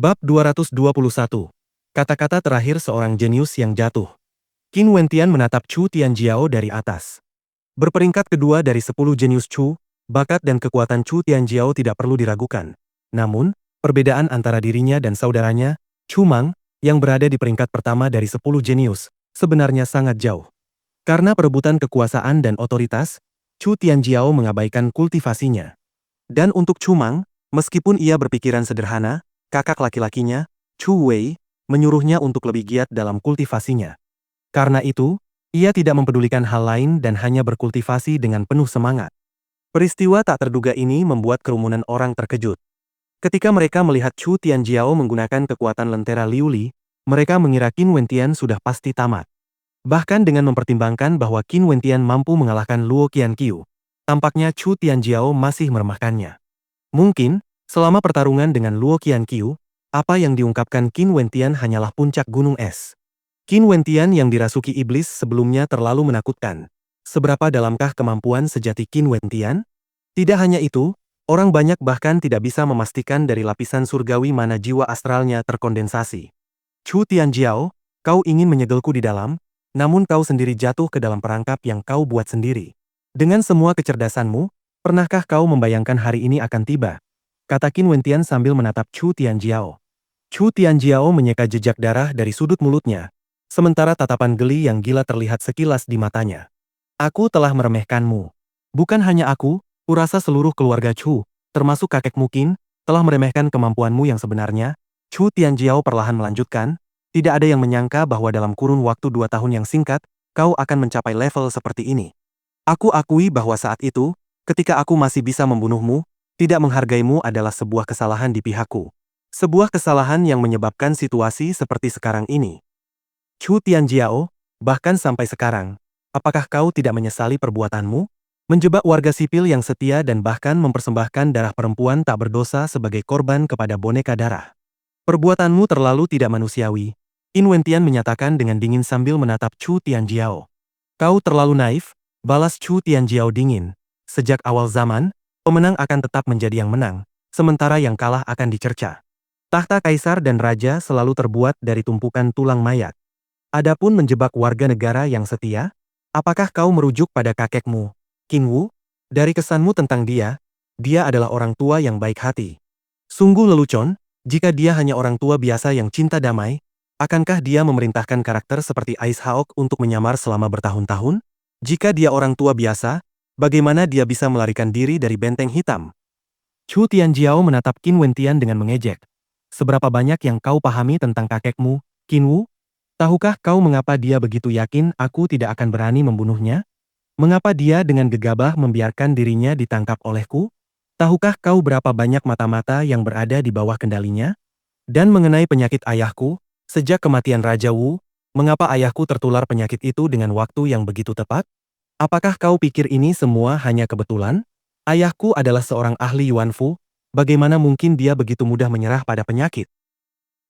Bab 221. Kata-kata terakhir seorang jenius yang jatuh. Qin Wentian menatap Chu Tianjiao dari atas. Berperingkat kedua dari 10 jenius Chu, bakat dan kekuatan Chu Tianjiao tidak perlu diragukan. Namun, perbedaan antara dirinya dan saudaranya, Chu Mang, yang berada di peringkat pertama dari 10 jenius, sebenarnya sangat jauh. Karena perebutan kekuasaan dan otoritas, Chu Tianjiao mengabaikan kultivasinya. Dan untuk Chu Mang, meskipun ia berpikiran sederhana, kakak laki-lakinya, Chu Wei, menyuruhnya untuk lebih giat dalam kultivasinya. Karena itu, ia tidak mempedulikan hal lain dan hanya berkultivasi dengan penuh semangat. Peristiwa tak terduga ini membuat kerumunan orang terkejut. Ketika mereka melihat Chu Tianjiao menggunakan kekuatan lentera Liuli, mereka mengira Qin Wentian sudah pasti tamat. Bahkan dengan mempertimbangkan bahwa Qin Wentian mampu mengalahkan Luo Qianqiu, tampaknya Chu Tianjiao masih meremehkannya. Mungkin, selama pertarungan dengan Luo Qianqiu, apa yang diungkapkan Qin Wentian hanyalah puncak gunung es. Qin Wentian yang dirasuki iblis sebelumnya terlalu menakutkan. Seberapa dalamkah kemampuan sejati Qin Wentian? Tidak hanya itu, orang banyak bahkan tidak bisa memastikan dari lapisan surgawi mana jiwa astralnya terkondensasi. Chu Tianjiao, kau ingin menyegelku di dalam, namun kau sendiri jatuh ke dalam perangkap yang kau buat sendiri. Dengan semua kecerdasanmu, pernahkah kau membayangkan hari ini akan tiba? Kata Qin Wentian sambil menatap Chu Tianjiao. Chu Tianjiao menyeka jejak darah dari sudut mulutnya, sementara tatapan geli yang gila terlihat sekilas di matanya. Aku telah meremehkanmu. Bukan hanya aku, kurasa seluruh keluarga Chu, termasuk kakekmu Qin, telah meremehkan kemampuanmu yang sebenarnya. Chu Tianjiao perlahan melanjutkan, tidak ada yang menyangka bahwa dalam kurun waktu 2 tahun yang singkat, kau akan mencapai level seperti ini. Aku akui bahwa saat itu, ketika aku masih bisa membunuhmu, tidak menghargaimu adalah sebuah kesalahan di pihakku. Sebuah kesalahan yang menyebabkan situasi seperti sekarang ini. Chu Tianjiao, bahkan sampai sekarang, apakah kau tidak menyesali perbuatanmu? Menjebak warga sipil yang setia dan bahkan mempersembahkan darah perempuan tak berdosa sebagai korban kepada boneka darah. Perbuatanmu terlalu tidak manusiawi, Qin Wentian menyatakan dengan dingin sambil menatap Chu Tianjiao. Kau terlalu naif, balas Chu Tianjiao dingin. Sejak awal zaman, pemenang akan tetap menjadi yang menang, sementara yang kalah akan dicerca. Tahta kaisar dan raja selalu terbuat dari tumpukan tulang mayat. Adapun menjebak warga negara yang setia, apakah kau merujuk pada kakekmu, Qin Wu? Dari kesanmu tentang dia adalah orang tua yang baik hati. Sungguh lelucon, jika dia hanya orang tua biasa yang cinta damai, akankah dia memerintahkan karakter seperti Ice Hawk untuk menyamar selama bertahun-tahun? Jika dia orang tua biasa, bagaimana dia bisa melarikan diri dari benteng hitam? Chu Tianjiao menatap Qin Wentian dengan mengejek. Seberapa banyak yang kau pahami tentang kakekmu, Qin Wu? Tahukah kau mengapa dia begitu yakin aku tidak akan berani membunuhnya? Mengapa dia dengan gegabah membiarkan dirinya ditangkap olehku? Tahukah kau berapa banyak mata-mata yang berada di bawah kendalinya? Dan mengenai penyakit ayahku, sejak kematian Raja Wu, mengapa ayahku tertular penyakit itu dengan waktu yang begitu tepat? Apakah kau pikir ini semua hanya kebetulan? Ayahku adalah seorang ahli Yuan Fu, bagaimana mungkin dia begitu mudah menyerah pada penyakit?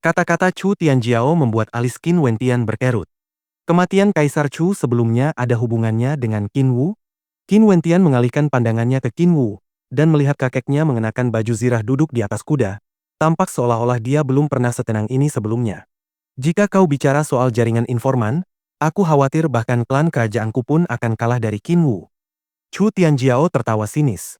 Kata-kata Chu Tianjiao membuat alis Qin Wentian berkerut. Kematian Kaisar Chu sebelumnya ada hubungannya dengan Qin Wu? Qin Wentian mengalihkan pandangannya ke Qin Wu, dan melihat kakeknya mengenakan baju zirah duduk di atas kuda, tampak seolah-olah dia belum pernah setenang ini sebelumnya. Jika kau bicara soal jaringan informan, aku khawatir bahkan klan kerajaanku pun akan kalah dari Qin Wu. Chu Tianjiao tertawa sinis.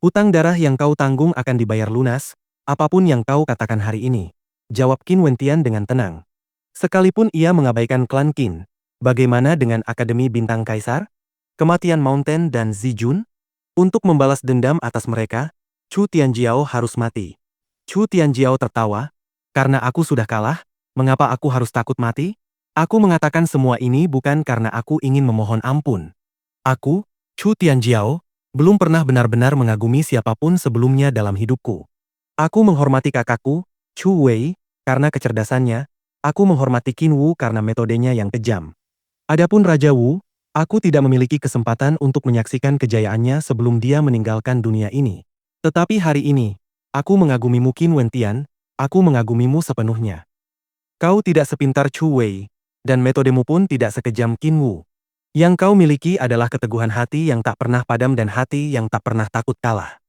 Hutang darah yang kau tanggung akan dibayar lunas, apapun yang kau katakan hari ini, jawab Qin Wentian dengan tenang. Sekalipun ia mengabaikan klan Qin, bagaimana dengan Akademi Bintang Kaisar? Kematian Mountain dan Zijun? Untuk membalas dendam atas mereka, Chu Tianjiao harus mati. Chu Tianjiao tertawa, karena aku sudah kalah, mengapa aku harus takut mati? Aku mengatakan semua ini bukan karena aku ingin memohon ampun. Aku, Chu Tianjiao, belum pernah benar-benar mengagumi siapapun sebelumnya dalam hidupku. Aku menghormati kakakku, Chu Wei, karena kecerdasannya, aku menghormati Qin Wu karena metodenya yang kejam. Adapun Raja Wu, aku tidak memiliki kesempatan untuk menyaksikan kejayaannya sebelum dia meninggalkan dunia ini. Tetapi hari ini, aku mengagumimu Qin Wentian, aku mengagumimu sepenuhnya. Kau tidak sepintar Chu Wei, dan metodemu pun tidak sekejam Qin Wu. Yang kau miliki adalah keteguhan hati yang tak pernah padam dan hati yang tak pernah takut kalah.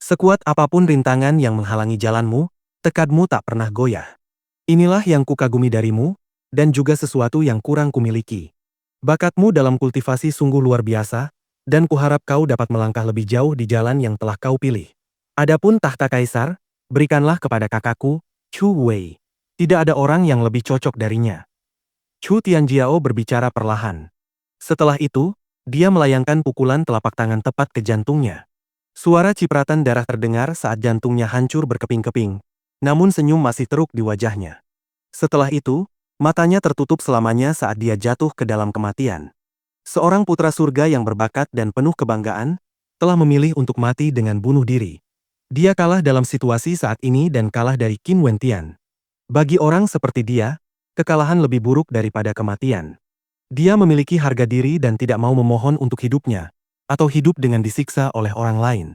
Sekuat apapun rintangan yang menghalangi jalanmu, Tekadmu tak pernah goyah. Inilah yang kukagumi darimu, dan juga sesuatu yang kurang kumiliki. Bakatmu dalam kultivasi sungguh luar biasa, dan kuharap kau dapat melangkah lebih jauh di jalan yang telah kau pilih. Adapun tahta kaisar, berikanlah kepada kakakku, Chu Wei. Tidak ada orang yang lebih cocok darinya. Chu Tianjiao berbicara perlahan. Setelah itu, dia melayangkan pukulan telapak tangan tepat ke jantungnya. Suara cipratan darah terdengar saat jantungnya hancur berkeping-keping, namun senyum masih teruk di wajahnya. Setelah itu, matanya tertutup selamanya saat dia jatuh ke dalam kematian. Seorang putra surga yang berbakat dan penuh kebanggaan, telah memilih untuk mati dengan bunuh diri. Dia kalah dalam situasi saat ini dan kalah dari Qin Wentian. Bagi orang seperti dia, kekalahan lebih buruk daripada kematian. Dia memiliki harga diri dan tidak mau memohon untuk hidupnya, atau hidup dengan disiksa oleh orang lain.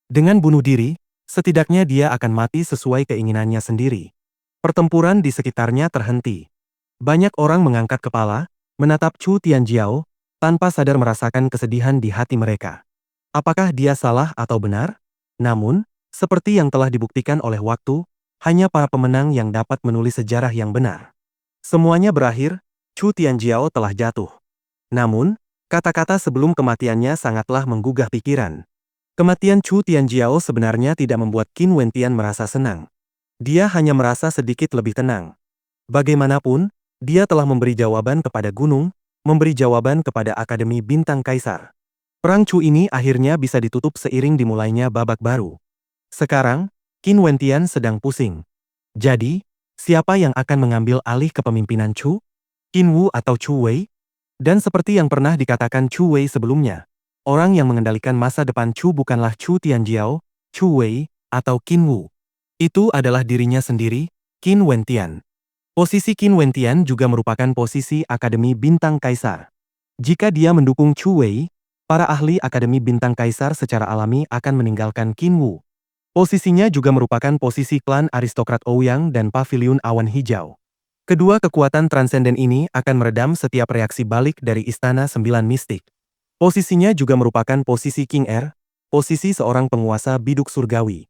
Dengan bunuh diri, setidaknya dia akan mati sesuai keinginannya sendiri. Pertempuran di sekitarnya terhenti. Banyak orang mengangkat kepala, menatap Chu Tianjiao, tanpa sadar merasakan kesedihan di hati mereka. Apakah dia salah atau benar? Namun, seperti yang telah dibuktikan oleh waktu, hanya para pemenang yang dapat menulis sejarah yang benar. Semuanya berakhir, Chu Tianjiao telah jatuh. Namun, kata-kata sebelum kematiannya sangatlah menggugah pikiran. Kematian Chu Tianjiao sebenarnya tidak membuat Qin Wentian merasa senang. Dia hanya merasa sedikit lebih tenang. Bagaimanapun, dia telah memberi jawaban kepada gunung, memberi jawaban kepada Akademi Bintang Kaisar. Perang Chu ini akhirnya bisa ditutup seiring dimulainya babak baru. Sekarang, Qin Wentian sedang pusing. Jadi, siapa yang akan mengambil alih kepemimpinan Chu? Qin Wu atau Chu Wei? Dan seperti yang pernah dikatakan Chu Wei sebelumnya, orang yang mengendalikan masa depan Chu bukanlah Chu Tianjiao, Chu Wei, atau Qin Wu. Itu adalah dirinya sendiri, Qin Wentian. Posisi Qin Wentian juga merupakan posisi Akademi Bintang Kaisar. Jika dia mendukung Chu Wei, para ahli Akademi Bintang Kaisar secara alami akan meninggalkan Qin Wu. Posisinya juga merupakan posisi klan aristokrat Ouyang dan Paviliun Awan Hijau. Kedua kekuatan transenden ini akan meredam setiap reaksi balik dari Istana Sembilan Mistik. Posisinya juga merupakan posisi King Er, posisi seorang penguasa biduk surgawi.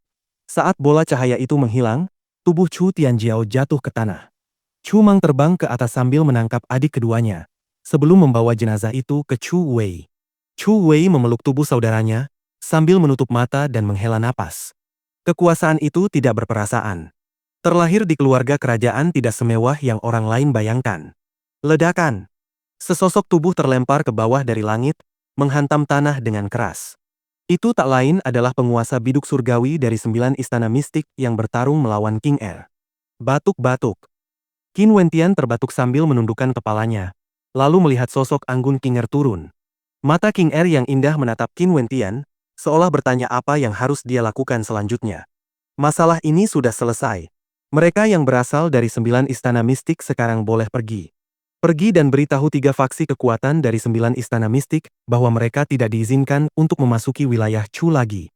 Saat bola cahaya itu menghilang, tubuh Chu Tianjiao jatuh ke tanah. Chu Mang terbang ke atas sambil menangkap adik keduanya, sebelum membawa jenazah itu ke Chu Wei. Chu Wei memeluk tubuh saudaranya, sambil menutup mata dan menghela napas. Kekuasaan itu tidak berperasaan. Terlahir di keluarga kerajaan tidak semewah yang orang lain bayangkan. Ledakan. Sesosok tubuh terlempar ke bawah dari langit, menghantam tanah dengan keras. Itu tak lain adalah penguasa biduk surgawi dari 9 istana mistik yang bertarung melawan King Er. Batuk-batuk. Qin Wentian terbatuk sambil menundukkan kepalanya, lalu melihat sosok anggun King Er turun. Mata King Er yang indah menatap Qin Wentian, seolah bertanya apa yang harus dia lakukan selanjutnya. Masalah ini sudah selesai. Mereka yang berasal dari 9 istana mistik sekarang boleh pergi. Pergi dan beritahu 3 faksi kekuatan dari 9 istana mistik bahwa mereka tidak diizinkan untuk memasuki wilayah Chu lagi.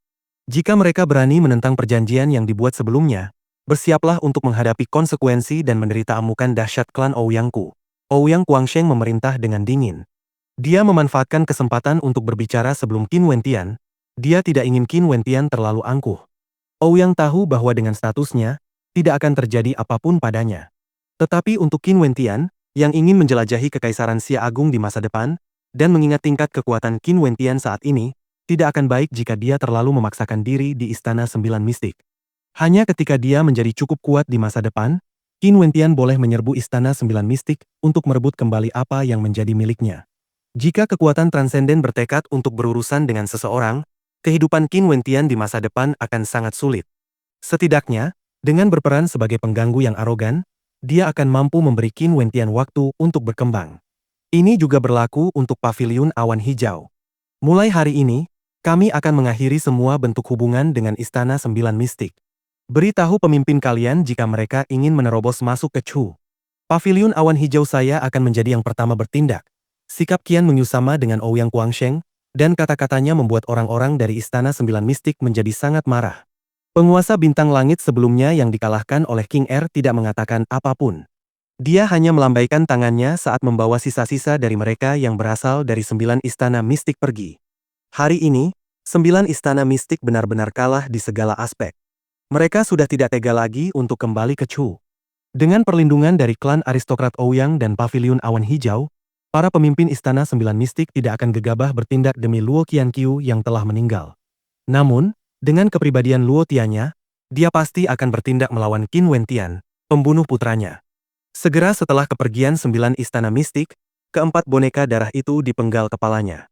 Jika mereka berani menentang perjanjian yang dibuat sebelumnya, bersiaplah untuk menghadapi konsekuensi dan menderita amukan dahsyat klan Ouyangku. Ouyang Guangsheng memerintah dengan dingin. Dia memanfaatkan kesempatan untuk berbicara sebelum Qin Wentian. Dia tidak ingin Qin Wentian terlalu angkuh. Ouyang tahu bahwa dengan statusnya, tidak akan terjadi apapun padanya. Tetapi untuk Qin Wentian, yang ingin menjelajahi kekaisaran Xia Agung di masa depan, dan mengingat tingkat kekuatan Qin Wentian saat ini, tidak akan baik jika dia terlalu memaksakan diri di Istana Sembilan Mistik. Hanya ketika dia menjadi cukup kuat di masa depan, Qin Wentian boleh menyerbu Istana Sembilan Mistik untuk merebut kembali apa yang menjadi miliknya. Jika kekuatan transenden bertekad untuk berurusan dengan seseorang, kehidupan Qin Wentian di masa depan akan sangat sulit. Setidaknya, dengan berperan sebagai pengganggu yang arogan, dia akan mampu memberi Qin Wentian waktu untuk berkembang. Ini juga berlaku untuk Paviliun Awan Hijau. Mulai hari ini, kami akan mengakhiri semua bentuk hubungan dengan Istana Sembilan Mistik. Beritahu pemimpin kalian jika mereka ingin menerobos masuk ke Chu. Paviliun Awan Hijau saya akan menjadi yang pertama bertindak. Sikap Qian Mengyu sama dengan Ouyang Guangsheng, dan kata-katanya membuat orang-orang dari Istana Sembilan Mistik menjadi sangat marah. Penguasa bintang langit sebelumnya yang dikalahkan oleh King Er tidak mengatakan apapun. Dia hanya melambaikan tangannya saat membawa sisa-sisa dari mereka yang berasal dari 9 istana mistik pergi. Hari ini, 9 istana mistik benar-benar kalah di segala aspek. Mereka sudah tidak tega lagi untuk kembali ke Chu. Dengan perlindungan dari klan aristokrat Ouyang dan Paviliun Awan Hijau, para pemimpin Istana Sembilan Mistik tidak akan gegabah bertindak demi Luo Qianqiu yang telah meninggal. Namun, dengan kepribadian Luo Tianya, dia pasti akan bertindak melawan Qin Wentian, pembunuh putranya. Segera setelah kepergian 9 Istana Mistik, keempat boneka darah itu dipenggal kepalanya.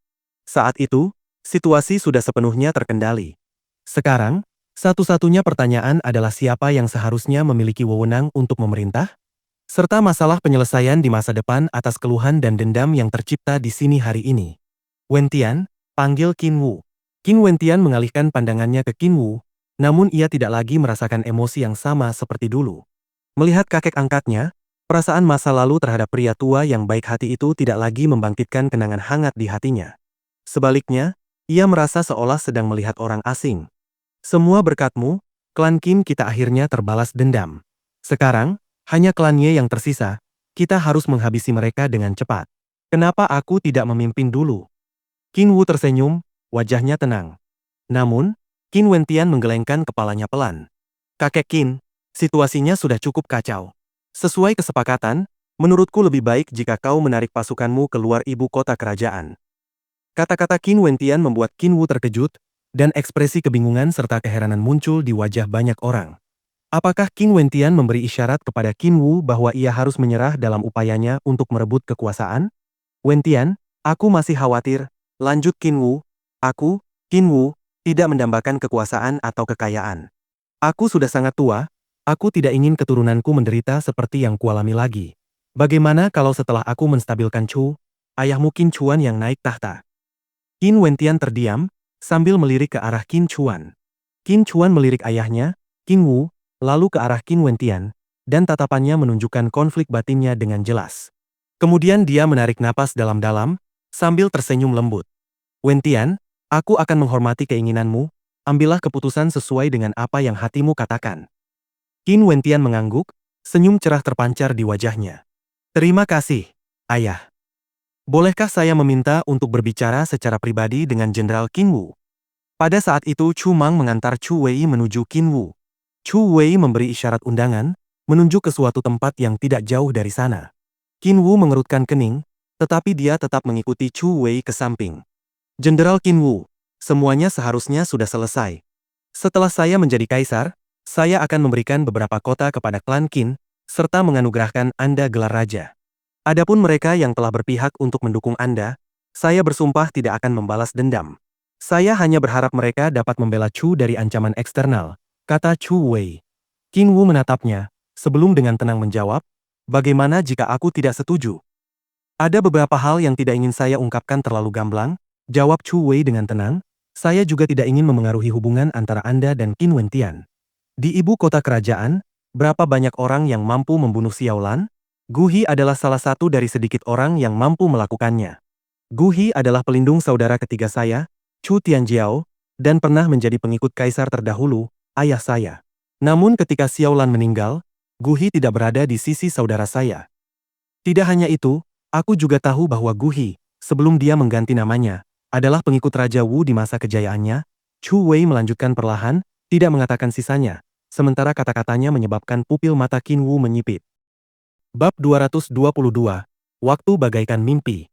Saat itu, situasi sudah sepenuhnya terkendali. Sekarang, satu-satunya pertanyaan adalah siapa yang seharusnya memiliki wewenang untuk memerintah? Serta masalah penyelesaian di masa depan atas keluhan dan dendam yang tercipta di sini hari ini. Wentian, panggil Qin Wu. Qin Wentian mengalihkan pandangannya ke Qin Wu, namun ia tidak lagi merasakan emosi yang sama seperti dulu. Melihat kakek angkatnya, perasaan masa lalu terhadap pria tua yang baik hati itu tidak lagi membangkitkan kenangan hangat di hatinya. Sebaliknya, ia merasa seolah sedang melihat orang asing. Semua berkatmu, klan Qin kita akhirnya terbalas dendam. Sekarang, hanya klan Ye yang tersisa, kita harus menghabisi mereka dengan cepat. Kenapa aku tidak memimpin dulu? Qin Wu tersenyum, wajahnya tenang. Namun, Qin Wentian menggelengkan kepalanya pelan. Kakek Qin, situasinya sudah cukup kacau. Sesuai kesepakatan, menurutku lebih baik jika kau menarik pasukanmu keluar ibu kota kerajaan. Kata-kata Qin Wentian membuat Qin Wu terkejut, dan ekspresi kebingungan serta keheranan muncul di wajah banyak orang. Apakah Qin Wentian memberi isyarat kepada Qin Wu bahwa ia harus menyerah dalam upayanya untuk merebut kekuasaan? Wentian, aku masih khawatir, lanjut Qin Wu. Aku, Qin Wu, tidak mendambakan kekuasaan atau kekayaan. Aku sudah sangat tua, aku tidak ingin keturunanku menderita seperti yang kualami lagi. Bagaimana kalau setelah aku menstabilkan Chu, ayahmu Qin Chuan yang naik tahta? Qin Wentian terdiam, sambil melirik ke arah Qin Chuan. Qin Chuan melirik ayahnya, Qin Wu, lalu ke arah Qin Wentian, dan tatapannya menunjukkan konflik batinnya dengan jelas. Kemudian dia menarik napas dalam-dalam, sambil tersenyum lembut. Wentian, aku akan menghormati keinginanmu, ambillah keputusan sesuai dengan apa yang hatimu katakan. Qin Wentian mengangguk, senyum cerah terpancar di wajahnya. Terima kasih, ayah. Bolehkah saya meminta untuk berbicara secara pribadi dengan Jenderal Qin Wu? Pada saat itu Chu Mang mengantar Chu Wei menuju Qin Wu. Chu Wei memberi isyarat undangan, menunjuk ke suatu tempat yang tidak jauh dari sana. Qin Wu mengerutkan kening, tetapi dia tetap mengikuti Chu Wei ke samping. Jenderal Qin Wu, semuanya seharusnya sudah selesai. Setelah saya menjadi kaisar, saya akan memberikan beberapa kota kepada klan Qin, serta menganugerahkan Anda gelar raja. Adapun mereka yang telah berpihak untuk mendukung Anda, saya bersumpah tidak akan membalas dendam. Saya hanya berharap mereka dapat membela Chu dari ancaman eksternal, kata Chu Wei. Qin Wu menatapnya, sebelum dengan tenang menjawab, bagaimana jika aku tidak setuju? Ada beberapa hal yang tidak ingin saya ungkapkan terlalu gamblang, jawab Chu Wei dengan tenang, saya juga tidak ingin memengaruhi hubungan antara Anda dan Qin Wentian. Di ibu kota kerajaan, berapa banyak orang yang mampu membunuh Xiao Lan? Gu Hi adalah salah satu dari sedikit orang yang mampu melakukannya. Gu Hi adalah pelindung saudara ketiga saya, Chu Tianjiao, dan pernah menjadi pengikut kaisar terdahulu, ayah saya. Namun ketika Xiao Lan meninggal, Gu Hi tidak berada di sisi saudara saya. Tidak hanya itu, aku juga tahu bahwa Gu Hi, sebelum dia mengganti namanya, adalah pengikut Raja Wu di masa kejayaannya. Chu Wei melanjutkan perlahan, tidak mengatakan sisanya, sementara kata-katanya menyebabkan pupil mata Qin Wu menyipit. Bab 222, Waktu bagaikan mimpi.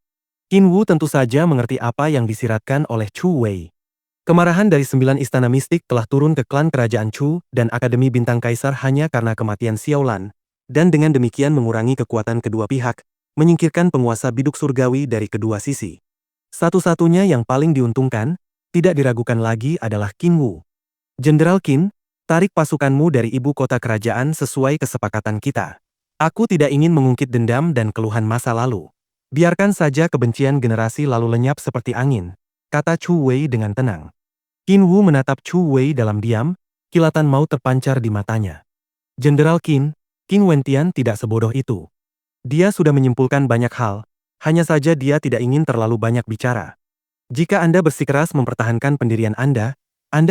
Qin Wu tentu saja mengerti apa yang disiratkan oleh Chu Wei. Kemarahan dari 9 istana mistik telah turun ke klan kerajaan Chu dan Akademi Bintang Kaisar hanya karena kematian Xiao Lan, dan dengan demikian mengurangi kekuatan kedua pihak, menyingkirkan penguasa biduk surgawi dari kedua sisi. Satu-satunya yang paling diuntungkan, tidak diragukan lagi adalah Qin Wu. Jenderal Qin, tarik pasukanmu dari ibu kota kerajaan sesuai kesepakatan kita. Aku tidak ingin mengungkit dendam dan keluhan masa lalu. Biarkan saja kebencian generasi lalu lenyap seperti angin, kata Chu Wei dengan tenang. Qin Wu menatap Chu Wei dalam diam, kilatan maut terpancar di matanya. Jenderal Qin, Qin Wentian tidak sebodoh itu. Dia sudah menyimpulkan banyak hal, hanya saja dia tidak ingin terlalu banyak bicara. Jika Anda bersikeras mempertahankan pendirian Anda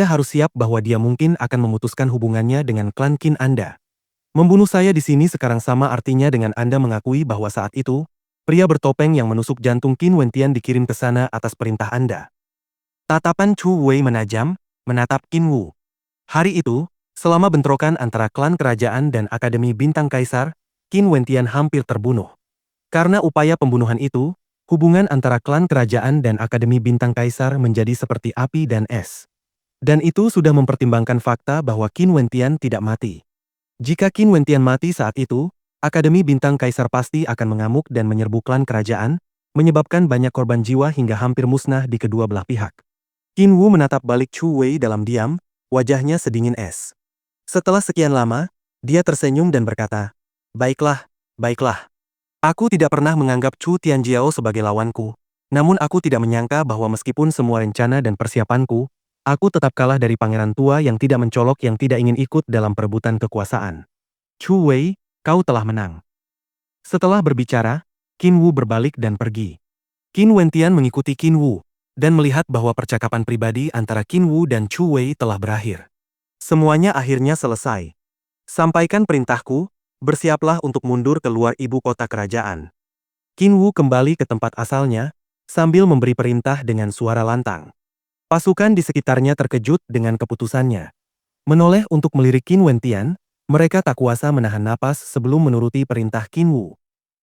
harus siap bahwa dia mungkin akan memutuskan hubungannya dengan klan Qin Anda. Membunuh saya di sini sekarang sama artinya dengan Anda mengakui bahwa saat itu, pria bertopeng yang menusuk jantung Qin Wentian dikirim ke sana atas perintah Anda. Tatapan Chu Wei menajam, menatap Qin Wu. Hari itu, Selama bentrokan antara klan kerajaan dan Akademi Bintang Kaisar, Qin Wentian hampir terbunuh. Karena upaya pembunuhan itu, hubungan antara klan kerajaan dan Akademi Bintang Kaisar menjadi seperti api dan es. Dan itu sudah mempertimbangkan fakta bahwa Qin Wentian tidak mati. Jika Qin Wentian mati saat itu, Akademi Bintang Kaisar pasti akan mengamuk dan menyerbu klan kerajaan, menyebabkan banyak korban jiwa hingga hampir musnah di kedua belah pihak. Qin Wu menatap balik Chu Wei dalam diam, wajahnya sedingin es. Setelah sekian lama, dia tersenyum dan berkata, "Baiklah, baiklah. Aku tidak pernah menganggap Chu Tianjiao sebagai lawanku, namun aku tidak menyangka bahwa meskipun semua rencana dan persiapanku, aku tetap kalah dari pangeran tua yang tidak mencolok yang tidak ingin ikut dalam perebutan kekuasaan. Chu Wei, kau telah menang." Setelah berbicara, Qin Wu berbalik dan pergi. Qin Wentian mengikuti Qin Wu, dan melihat bahwa percakapan pribadi antara Qin Wu dan Chu Wei telah berakhir. Semuanya akhirnya selesai. "Sampaikan perintahku, bersiaplah untuk mundur keluar ibu kota kerajaan." Qin Wu kembali ke tempat asalnya, sambil memberi perintah dengan suara lantang. Pasukan di sekitarnya terkejut dengan keputusannya. Menoleh untuk melirik Qin Wentian, mereka tak kuasa menahan napas sebelum menuruti perintah Qin Wu.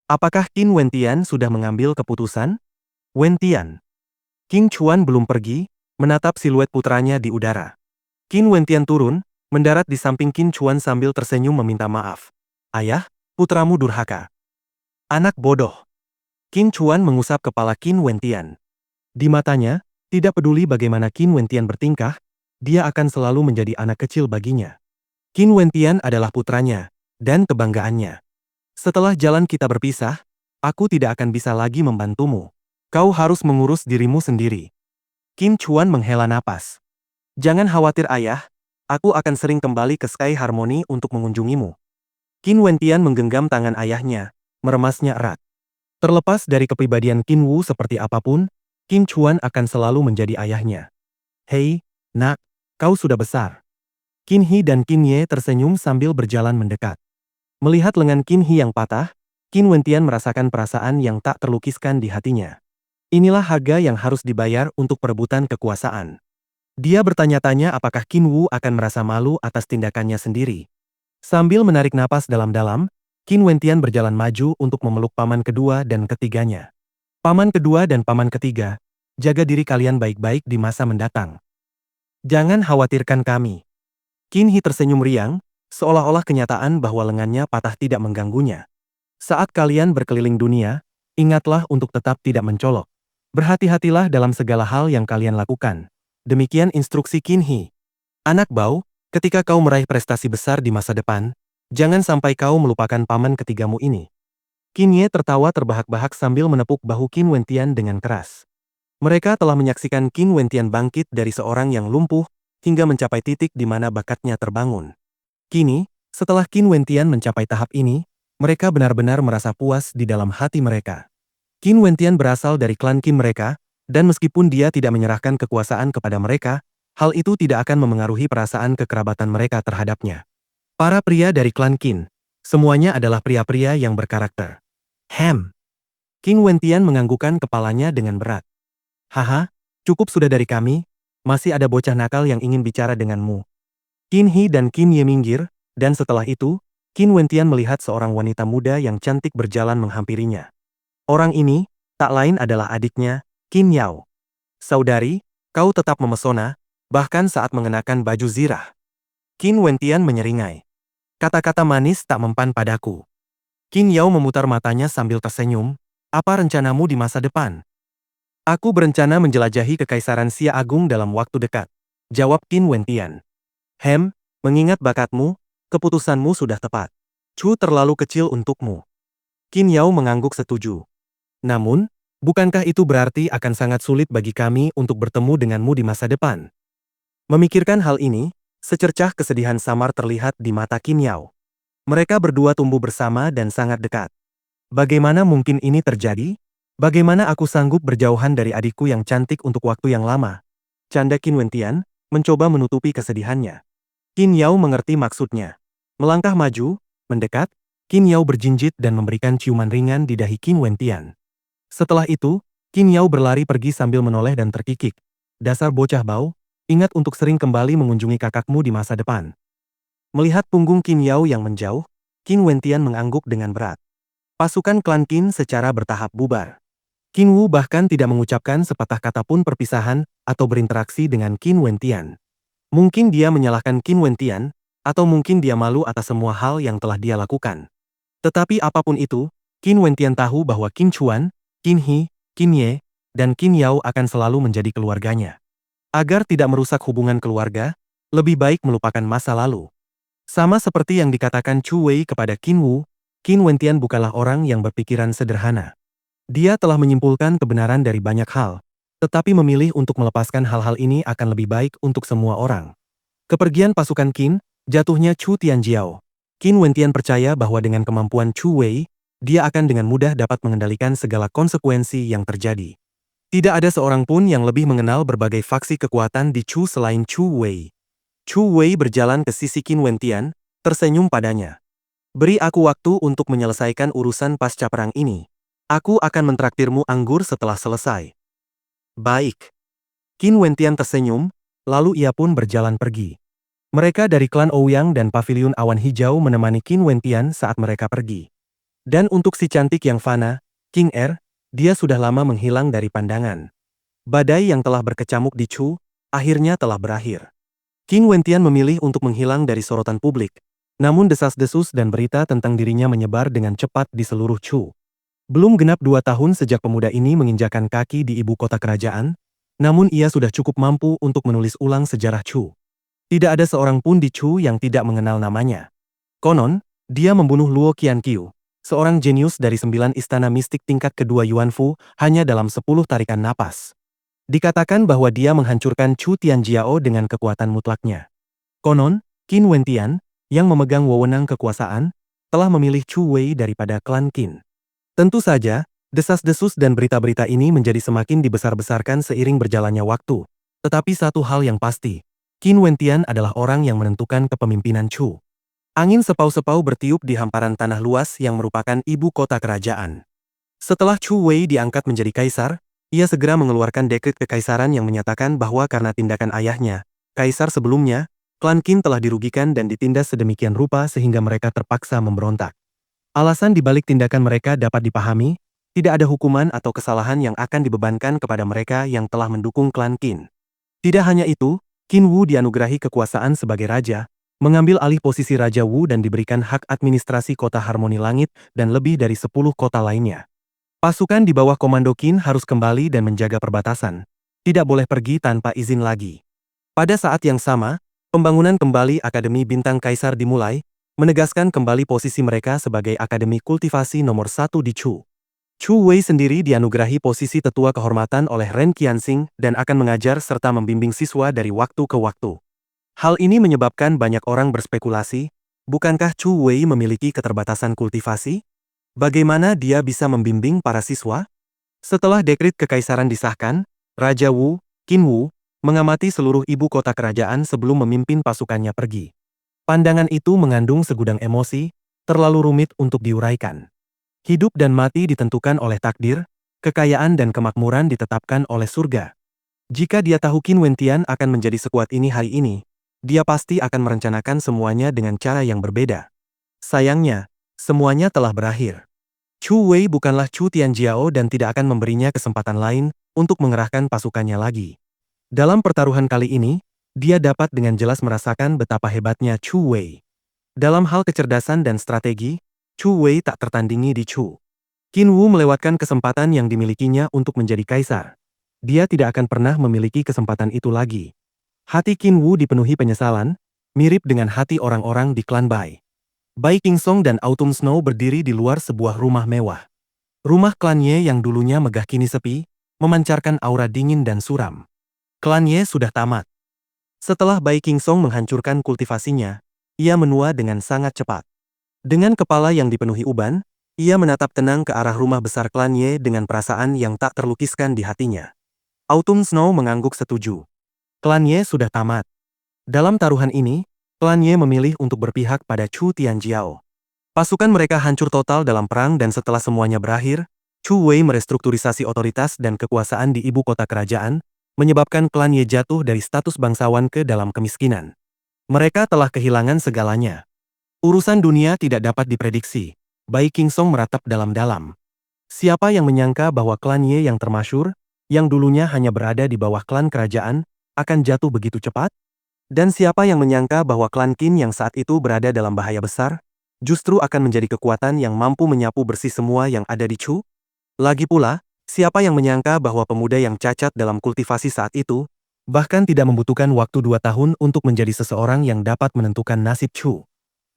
Apakah Qin Wentian sudah mengambil keputusan? Wentian. Qin Chuan belum pergi, menatap siluet putranya di udara. Qin Wentian turun, mendarat di samping Qin Chuan sambil tersenyum meminta maaf. "Ayah, putramu durhaka." "Anak bodoh." Qin Chuan mengusap kepala Qin Wentian. Di matanya, tidak peduli bagaimana Qin Wentian bertingkah, dia akan selalu menjadi anak kecil baginya. Qin Wentian adalah putranya, dan kebanggaannya. "Setelah jalan kita berpisah, aku tidak akan bisa lagi membantumu. Kau harus mengurus dirimu sendiri." Qin Chuan menghela napas. "Jangan khawatir ayah, aku akan sering kembali ke Sky Harmony untuk mengunjungimu." Qin Wentian menggenggam tangan ayahnya, meremasnya erat. Terlepas dari kepribadian Qin Wu seperti apapun, Qin Chuan akan selalu menjadi ayahnya. "Hei, nak, kau sudah besar." Qin He dan Qin Ye tersenyum sambil berjalan mendekat. Melihat lengan Qin He yang patah, Qin Wentian merasakan perasaan yang tak terlukiskan di hatinya. Inilah harga yang harus dibayar untuk perebutan kekuasaan. Dia bertanya-tanya apakah Qin Wu akan merasa malu atas tindakannya sendiri. Sambil menarik napas dalam-dalam, Qin Wentian berjalan maju untuk memeluk paman kedua dan ketiganya. "Paman kedua dan paman ketiga, jaga diri kalian baik-baik di masa mendatang. Jangan khawatirkan kami." Qin He tersenyum riang, seolah-olah kenyataan bahwa lengannya patah tidak mengganggunya. "Saat kalian berkeliling dunia, ingatlah untuk tetap tidak mencolok. Berhati-hatilah dalam segala hal yang kalian lakukan." Demikian instruksi Qin He. "Anak bau, ketika kau meraih prestasi besar di masa depan, jangan sampai kau melupakan paman ketigamu ini." Qin Ye tertawa terbahak-bahak sambil menepuk bahu Qin Wentian dengan keras. Mereka telah menyaksikan Qin Wentian bangkit dari seorang yang lumpuh, hingga mencapai titik di mana bakatnya terbangun. Kini, setelah Qin Wentian mencapai tahap ini, mereka benar-benar merasa puas di dalam hati mereka. Qin Wentian berasal dari klan Qin mereka, dan meskipun dia tidak menyerahkan kekuasaan kepada mereka, hal itu tidak akan memengaruhi perasaan kekerabatan mereka terhadapnya. Para pria dari klan Qin, semuanya adalah pria-pria yang berkarakter. Qin Wentian menganggukkan kepalanya dengan berat. "Haha, cukup sudah dari kami, masih ada bocah nakal yang ingin bicara denganmu." Qin He dan Qin Ye minggir, dan setelah itu, Qin Wentian melihat seorang wanita muda yang cantik berjalan menghampirinya. Orang ini, tak lain adalah adiknya, Qin Yao. "Saudari, kau tetap memesona, bahkan saat mengenakan baju zirah." Qin Wentian menyeringai. "Kata-kata manis tak mempan padaku." Qin Yao memutar matanya sambil tersenyum. "Apa rencanamu di masa depan?" "Aku berencana menjelajahi Kekaisaran Xia Agung dalam waktu dekat," jawab Qin Wentian. Mengingat bakatmu, keputusanmu sudah tepat. Chu terlalu kecil untukmu." Qin Yao mengangguk setuju. "Namun, bukankah itu berarti akan sangat sulit bagi kami untuk bertemu denganmu di masa depan?" Memikirkan hal ini, secercah kesedihan samar terlihat di mata Qin Yao. Mereka berdua tumbuh bersama dan sangat dekat. "Bagaimana mungkin ini terjadi? Bagaimana aku sanggup berjauhan dari adikku yang cantik untuk waktu yang lama?" Canda Qin Wentian, mencoba menutupi kesedihannya. Qin Yao mengerti maksudnya. Melangkah maju, mendekat, Qin Yao berjinjit dan memberikan ciuman ringan di dahi Qin Wentian. Setelah itu, Qin Yao berlari pergi sambil menoleh dan terkikik. "Dasar bocah bau, ingat untuk sering kembali mengunjungi kakakmu di masa depan." Melihat punggung Qin Yao yang menjauh, Qin Wentian mengangguk dengan berat. Pasukan klan Qin secara bertahap bubar. Qin Wu bahkan tidak mengucapkan sepatah kata pun perpisahan atau berinteraksi dengan Qin Wentian. Mungkin dia menyalahkan Qin Wentian, atau mungkin dia malu atas semua hal yang telah dia lakukan. Tetapi apapun itu, Qin Wentian tahu bahwa Qin Chuan, Qin He, Qin Ye, dan Qin Yao akan selalu menjadi keluarganya. Agar tidak merusak hubungan keluarga, lebih baik melupakan masa lalu. Sama seperti yang dikatakan Chu Wei kepada Qin Wu, Qin Wentian bukanlah orang yang berpikiran sederhana. Dia telah menyimpulkan kebenaran dari banyak hal, tetapi memilih untuk melepaskan hal-hal ini akan lebih baik untuk semua orang. Kepergian pasukan Qin, jatuhnya Chu Tianjiao. Qin Wentian percaya bahwa dengan kemampuan Chu Wei, dia akan dengan mudah dapat mengendalikan segala konsekuensi yang terjadi. Tidak ada seorang pun yang lebih mengenal berbagai faksi kekuatan di Chu selain Chu Wei. Chu Wei berjalan ke sisi Qin Wentian, tersenyum padanya. Beri aku waktu untuk menyelesaikan urusan pasca perang ini. Aku akan mentraktirmu anggur setelah selesai. Baik. Qin Wentian tersenyum, lalu ia pun berjalan pergi. Mereka dari klan Ouyang dan Paviliun Awan Hijau menemani Qin Wentian saat mereka pergi. Dan untuk si cantik yang fana, King Er, dia sudah lama menghilang dari pandangan. Badai yang telah berkecamuk di Chu, akhirnya telah berakhir. Qin Wentian memilih untuk menghilang dari sorotan publik. Namun desas-desus dan berita tentang dirinya menyebar dengan cepat di seluruh Chu. Belum genap 2 tahun sejak pemuda ini menginjakan kaki di ibu kota kerajaan, namun ia sudah cukup mampu untuk menulis ulang sejarah Chu. Tidak ada seorang pun di Chu yang tidak mengenal namanya. Konon, dia membunuh Luo Qianqiu, seorang jenius dari 9 istana mistik tingkat kedua Yuanfu, hanya dalam 10 tarikan napas. Dikatakan bahwa dia menghancurkan Chu Tianjiao dengan kekuatan mutlaknya. Konon, Qin Wentian, yang memegang wewenang kekuasaan, telah memilih Chu Wei daripada klan Qin. Tentu saja, desas-desus dan berita-berita ini menjadi semakin dibesar-besarkan seiring berjalannya waktu. Tetapi satu hal yang pasti, Qin Wentian adalah orang yang menentukan kepemimpinan Chu. Angin sepau-sepau bertiup di hamparan tanah luas yang merupakan ibu kota kerajaan. Setelah Chu Wei diangkat menjadi kaisar, ia segera mengeluarkan dekret kekaisaran yang menyatakan bahwa karena tindakan ayahnya, kaisar sebelumnya, klan Qin telah dirugikan dan ditindas sedemikian rupa sehingga mereka terpaksa memberontak. Alasan dibalik tindakan mereka dapat dipahami, tidak ada hukuman atau kesalahan yang akan dibebankan kepada mereka yang telah mendukung klan Qin. Tidak hanya itu, Qin Wu dianugerahi kekuasaan sebagai raja, mengambil alih posisi Raja Wu dan diberikan hak administrasi kota Harmoni Langit dan lebih dari 10 kota lainnya. Pasukan di bawah komando Qin harus kembali dan menjaga perbatasan. Tidak boleh pergi tanpa izin lagi. Pada saat yang sama, pembangunan kembali Akademi Bintang Kaisar dimulai, menegaskan kembali posisi mereka sebagai Akademi Kultivasi nomor 1 di Chu. Chu Wei sendiri dianugerahi posisi tetua kehormatan oleh Ren Qianxing dan akan mengajar serta membimbing siswa dari waktu ke waktu. Hal ini menyebabkan banyak orang berspekulasi, bukankah Chu Wei memiliki keterbatasan kultivasi? Bagaimana dia bisa membimbing para siswa? Setelah dekret kekaisaran disahkan, Raja Wu, Qin Wu, mengamati seluruh ibu kota kerajaan sebelum memimpin pasukannya pergi. Pandangan itu mengandung segudang emosi, terlalu rumit untuk diuraikan. Hidup dan mati ditentukan oleh takdir, kekayaan dan kemakmuran ditetapkan oleh surga. Jika dia tahu Qin Wentian akan menjadi sekuat ini hari ini, dia pasti akan merencanakan semuanya dengan cara yang berbeda. Sayangnya, semuanya telah berakhir. Chu Wei bukanlah Chu Tianjiao dan tidak akan memberinya kesempatan lain untuk mengerahkan pasukannya lagi. Dalam pertaruhan kali ini, dia dapat dengan jelas merasakan betapa hebatnya Chu Wei. Dalam hal kecerdasan dan strategi, Chu Wei tak tertandingi di Chu. Qin Wu melewatkan kesempatan yang dimilikinya untuk menjadi kaisar. Dia tidak akan pernah memiliki kesempatan itu lagi. Hati Qin Wu dipenuhi penyesalan, mirip dengan hati orang-orang di klan Bai. Bai Qingsong dan Autumn Snow berdiri di luar sebuah rumah mewah. Rumah klan Ye yang dulunya megah kini sepi, memancarkan aura dingin dan suram. Klan Ye sudah tamat. Setelah Bai Qingsong menghancurkan kultivasinya, ia menua dengan sangat cepat. Dengan kepala yang dipenuhi uban, ia menatap tenang ke arah rumah besar klan Ye dengan perasaan yang tak terlukiskan di hatinya. Autumn Snow mengangguk setuju. Klan Ye sudah tamat. Dalam taruhan ini, klan Ye memilih untuk berpihak pada Chu Tianjiao. Pasukan mereka hancur total dalam perang dan setelah semuanya berakhir, Chu Wei merestrukturisasi otoritas dan kekuasaan di ibu kota kerajaan, menyebabkan klan Ye jatuh dari status bangsawan ke dalam kemiskinan. Mereka telah kehilangan segalanya. Urusan dunia tidak dapat diprediksi. Bai Qingsong meratap dalam-dalam. Siapa yang menyangka bahwa klan Ye yang termasyhur, yang dulunya hanya berada di bawah klan kerajaan, akan jatuh begitu cepat? Dan siapa yang menyangka bahwa klan Qin yang saat itu berada dalam bahaya besar, justru akan menjadi kekuatan yang mampu menyapu bersih semua yang ada di Chu? Lagi pula, siapa yang menyangka bahwa pemuda yang cacat dalam kultivasi saat itu, bahkan tidak membutuhkan waktu 2 tahun untuk menjadi seseorang yang dapat menentukan nasib Chu.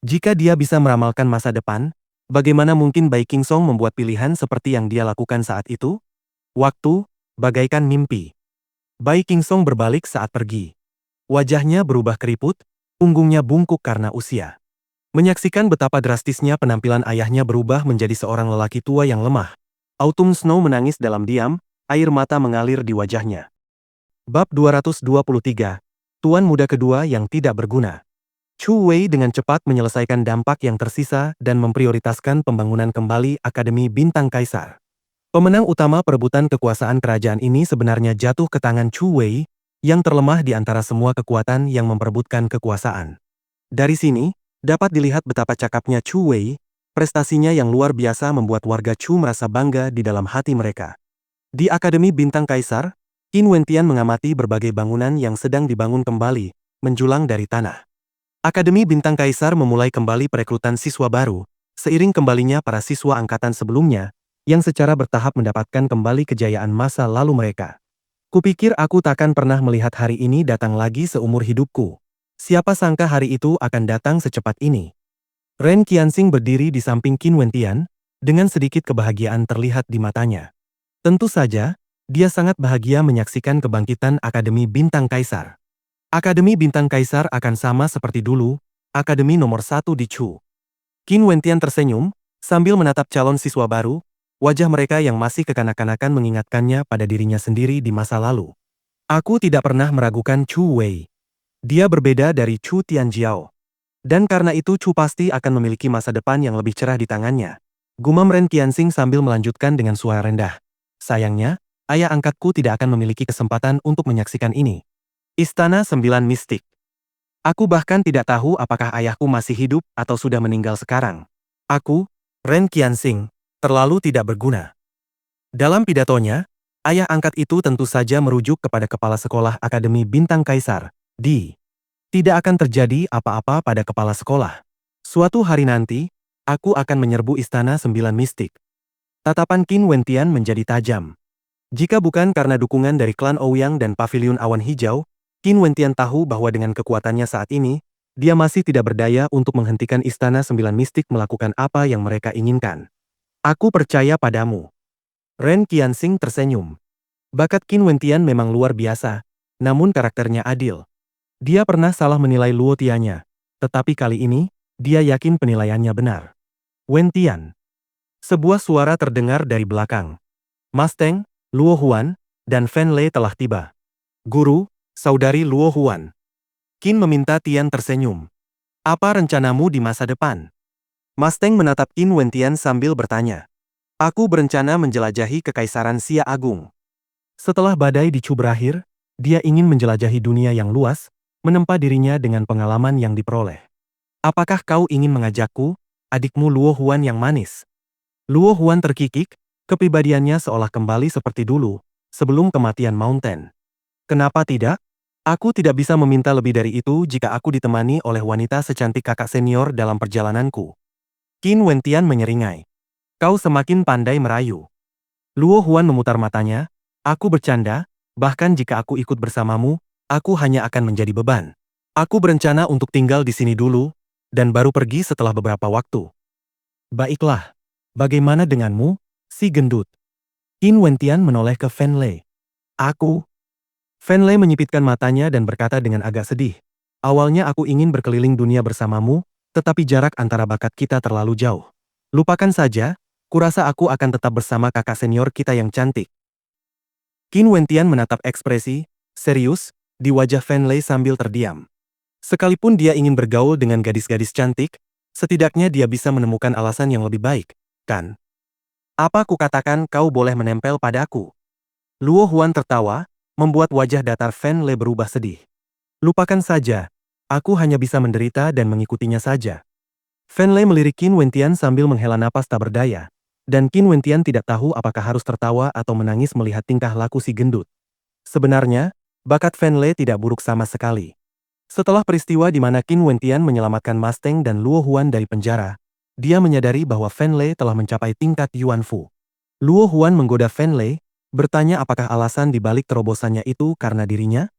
Jika dia bisa meramalkan masa depan, bagaimana mungkin Bai Qingsong membuat pilihan seperti yang dia lakukan saat itu? Waktu, bagaikan mimpi. Bai Qingsong berbalik saat pergi. Wajahnya berubah keriput, punggungnya bungkuk karena usia. Menyaksikan betapa drastisnya penampilan ayahnya berubah menjadi seorang lelaki tua yang lemah, Autumn Snow menangis dalam diam, air mata mengalir di wajahnya. Bab 223. Tuan muda kedua yang tidak berguna. Chu Wei dengan cepat menyelesaikan dampak yang tersisa dan memprioritaskan pembangunan kembali Akademi Bintang Kaisar. Pemenang utama perebutan kekuasaan kerajaan ini sebenarnya jatuh ke tangan Chu Wei, yang terlemah di antara semua kekuatan yang memperebutkan kekuasaan. Dari sini, dapat dilihat betapa cakapnya Chu Wei, prestasinya yang luar biasa membuat warga Chu merasa bangga di dalam hati mereka. Di Akademi Bintang Kaisar, Qin Wentian mengamati berbagai bangunan yang sedang dibangun kembali, menjulang dari tanah. Akademi Bintang Kaisar memulai kembali perekrutan siswa baru, seiring kembalinya para siswa angkatan sebelumnya, yang secara bertahap mendapatkan kembali kejayaan masa lalu mereka. Kupikir aku takkan pernah melihat hari ini datang lagi seumur hidupku. Siapa sangka hari itu akan datang secepat ini. Ren Qianxing berdiri di samping Qin Wentian, dengan sedikit kebahagiaan terlihat di matanya. Tentu saja, dia sangat bahagia menyaksikan kebangkitan Akademi Bintang Kaisar. Akademi Bintang Kaisar akan sama seperti dulu, Akademi nomor 1 di Chu. Qin Wentian tersenyum, sambil menatap calon siswa baru, wajah mereka yang masih kekanak-kanakan mengingatkannya pada dirinya sendiri di masa lalu. Aku tidak pernah meragukan Chu Wei. Dia berbeda dari Chu Tianjiao. Dan karena itu Chu pasti akan memiliki masa depan yang lebih cerah di tangannya. Gumam Ren Qianxing sambil melanjutkan dengan suara rendah. Sayangnya, ayah angkatku tidak akan memiliki kesempatan untuk menyaksikan ini. Istana 9 Mistik. Aku bahkan tidak tahu apakah ayahku masih hidup atau sudah meninggal sekarang. Aku, Ren Qianxing, terlalu tidak berguna. Dalam pidatonya, ayah angkat itu tentu saja merujuk kepada kepala sekolah Akademi Bintang Kaisar, Di. Tidak akan terjadi apa-apa pada kepala sekolah. Suatu hari nanti, aku akan menyerbu Istana 9 Mistik. Tatapan Qin Wentian menjadi tajam. Jika bukan karena dukungan dari klan Ouyang dan Paviliun Awan Hijau, Qin Wentian tahu bahwa dengan kekuatannya saat ini, dia masih tidak berdaya untuk menghentikan Istana 9 Mistik melakukan apa yang mereka inginkan. Aku percaya padamu. Ren Qianxing tersenyum. Bakat Qin Wentian memang luar biasa, namun karakternya adil. Dia pernah salah menilai Luo Tianya, tetapi kali ini, dia yakin penilaiannya benar. Wentian. Sebuah suara terdengar dari belakang. Mustang, Luo Huan, dan Fen Lei telah tiba. Guru, saudari Luo Huan. Qin meminta Tian tersenyum. Apa rencanamu di masa depan? Mustang menatap Qin Wentian sambil bertanya. Aku berencana menjelajahi Kekaisaran Xia Agung. Setelah badai di Chu berakhir, dia ingin menjelajahi dunia yang luas, menempa dirinya dengan pengalaman yang diperoleh. Apakah kau ingin mengajakku, adikmu Luo Huan yang manis? Luo Huan terkikik, kepribadiannya seolah kembali seperti dulu, sebelum kematian Mountain. Kenapa tidak? Aku tidak bisa meminta lebih dari itu jika aku ditemani oleh wanita secantik kakak senior dalam perjalananku. Qin Wentian menyeringai. Kau semakin pandai merayu. Luo Huan memutar matanya. Aku bercanda, bahkan jika aku ikut bersamamu, aku hanya akan menjadi beban. Aku berencana untuk tinggal di sini dulu, dan baru pergi setelah beberapa waktu. Baiklah. Bagaimana denganmu, si gendut? Qin Wentian menoleh ke Fen Lei. Aku. Fen Lei menyipitkan matanya dan berkata dengan agak sedih. Awalnya aku ingin berkeliling dunia bersamamu, tetapi jarak antara bakat kita terlalu jauh. Lupakan saja, kurasa aku akan tetap bersama kakak senior kita yang cantik. Qin Wentian menatap ekspresi, serius, di wajah Fen Lei sambil terdiam. Sekalipun dia ingin bergaul dengan gadis-gadis cantik, setidaknya dia bisa menemukan alasan yang lebih baik, kan? Apa kukatakan kau boleh menempel padaku? Luo Huan tertawa, membuat wajah datar Fen Lei berubah sedih. Lupakan saja, Aku hanya bisa menderita dan mengikutinya saja. Fan Lei melirik Qin Wentian sambil menghela napas tak berdaya. Dan Qin Wentian tidak tahu apakah harus tertawa atau menangis melihat tingkah laku si gendut. Sebenarnya, bakat Fan Lei tidak buruk sama sekali. Setelah peristiwa di mana Qin Wentian menyelamatkan Mustang dan Luo Huan dari penjara, dia menyadari bahwa Fan Lei telah mencapai tingkat Yuan Fu. Luo Huan menggoda Fan Lei, bertanya apakah alasan dibalik terobosannya itu karena dirinya?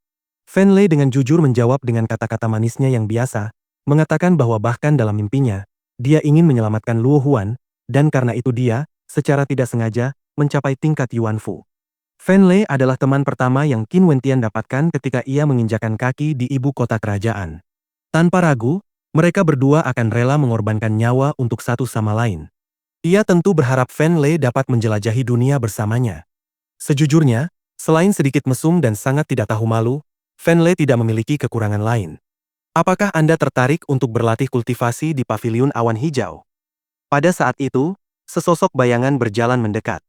Fan Lei dengan jujur menjawab dengan kata-kata manisnya yang biasa, mengatakan bahwa bahkan dalam mimpinya, dia ingin menyelamatkan Luo Huan, dan karena itu dia, secara tidak sengaja, mencapai tingkat Yuan Fu. Fan Lei adalah teman pertama yang Qin Wentian dapatkan ketika ia menginjakan kaki di ibu kota kerajaan. Tanpa ragu, mereka berdua akan rela mengorbankan nyawa untuk satu sama lain. Ia tentu berharap Fan Lei dapat menjelajahi dunia bersamanya. Sejujurnya, selain sedikit mesum dan sangat tidak tahu malu, Fan Lei tidak memiliki kekurangan lain. Apakah Anda tertarik untuk berlatih kultivasi di Paviliun Awan Hijau? Pada saat itu, sesosok bayangan berjalan mendekat.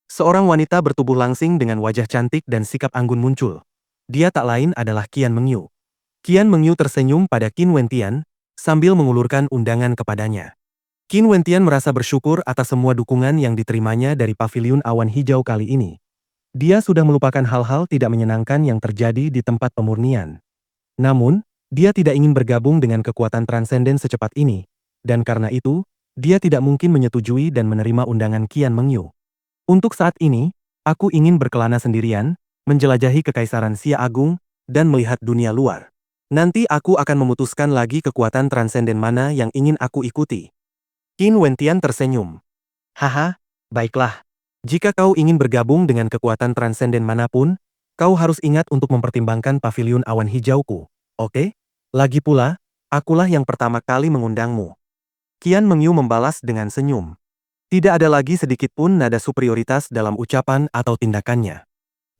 Seorang wanita bertubuh langsing dengan wajah cantik dan sikap anggun muncul. Dia tak lain adalah Qian Mengyu. Qian Mengyu tersenyum pada Qin Wentian, sambil mengulurkan undangan kepadanya. Qin Wentian merasa bersyukur atas semua dukungan yang diterimanya dari Paviliun Awan Hijau kali ini. Dia sudah melupakan hal-hal tidak menyenangkan yang terjadi di tempat pemurnian. Namun, dia tidak ingin bergabung dengan kekuatan transenden secepat ini, dan karena itu, dia tidak mungkin menyetujui dan menerima undangan Qian Mengyu. Untuk saat ini, aku ingin berkelana sendirian, menjelajahi Kekaisaran Xia Agung, dan melihat dunia luar. Nanti aku akan memutuskan lagi kekuatan transenden mana yang ingin aku ikuti. Qin Wentian tersenyum. Haha, baiklah. Jika kau ingin bergabung dengan kekuatan transenden manapun, kau harus ingat untuk mempertimbangkan Paviliun Awan Hijauku, oke? Lagi pula, akulah yang pertama kali mengundangmu. Qian Mengyu membalas dengan senyum. Tidak ada lagi sedikit pun nada superioritas dalam ucapan atau tindakannya.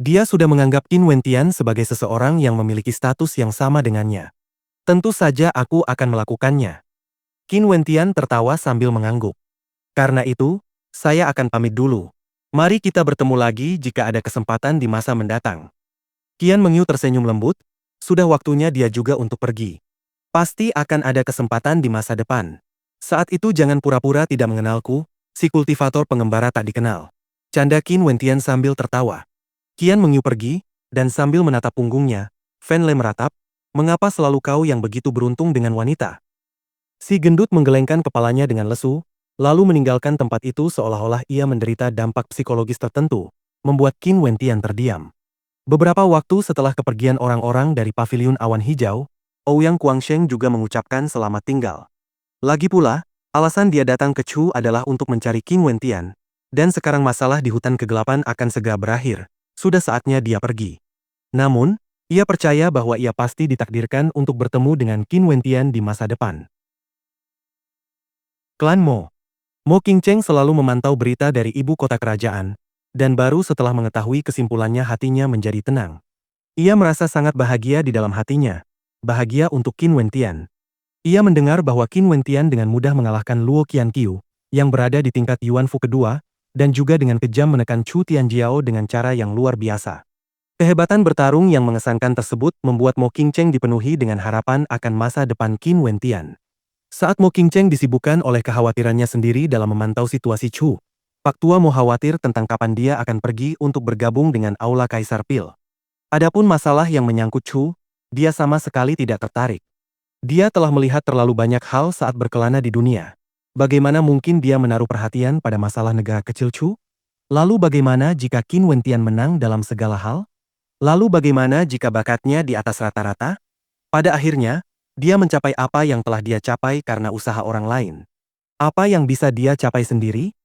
Dia sudah menganggap Qin Wentian sebagai seseorang yang memiliki status yang sama dengannya. Tentu saja aku akan melakukannya. Qin Wentian tertawa sambil mengangguk. Karena itu, saya akan pamit dulu. Mari kita bertemu lagi jika ada kesempatan di masa mendatang. Qian Mengyu tersenyum lembut, sudah waktunya dia juga untuk pergi. Pasti akan ada kesempatan di masa depan. Saat itu jangan pura-pura tidak mengenalku, si kultivator pengembara tak dikenal. Canda Qin Wentian sambil tertawa. Qian Mengyu pergi, dan sambil menatap punggungnya, Fan Lei meratap, mengapa selalu kau yang begitu beruntung dengan wanita? Si gendut menggelengkan kepalanya dengan lesu, lalu meninggalkan tempat itu seolah-olah ia menderita dampak psikologis tertentu, membuat Qin Wentian terdiam. Beberapa waktu setelah kepergian orang-orang dari Paviliun Awan Hijau, Ouyang Guangsheng juga mengucapkan selamat tinggal. Lagi pula, alasan dia datang ke Chu adalah untuk mencari Qin Wentian, dan sekarang masalah di hutan kegelapan akan segera berakhir, sudah saatnya dia pergi. Namun, ia percaya bahwa ia pasti ditakdirkan untuk bertemu dengan Qin Wentian di masa depan. Klan Mo. Mo Qingcheng selalu memantau berita dari ibu kota kerajaan, dan baru setelah mengetahui kesimpulannya hatinya menjadi tenang. Ia merasa sangat bahagia di dalam hatinya, bahagia untuk Qin Wentian. Ia mendengar bahwa Qin Wentian dengan mudah mengalahkan Luo Qianqiu, yang berada di tingkat Yuan Fu kedua, dan juga dengan kejam menekan Chu Tianjiao dengan cara yang luar biasa. Kehebatan bertarung yang mengesankan tersebut membuat Mo Qingcheng dipenuhi dengan harapan akan masa depan Qin Wentian. Saat Mo Qingcheng disibukkan oleh kekhawatirannya sendiri dalam memantau situasi Chu, Pak Tua Mo khawatir tentang kapan dia akan pergi untuk bergabung dengan Aula Kaisar Pil. Adapun masalah yang menyangkut Chu, dia sama sekali tidak tertarik. Dia telah melihat terlalu banyak hal saat berkelana di dunia. Bagaimana mungkin dia menaruh perhatian pada masalah negara kecil Chu? Lalu bagaimana jika Qin Wentian menang dalam segala hal? Lalu bagaimana jika bakatnya di atas rata-rata? Pada akhirnya, dia mencapai apa yang telah dia capai karena usaha orang lain. Apa yang bisa dia capai sendiri?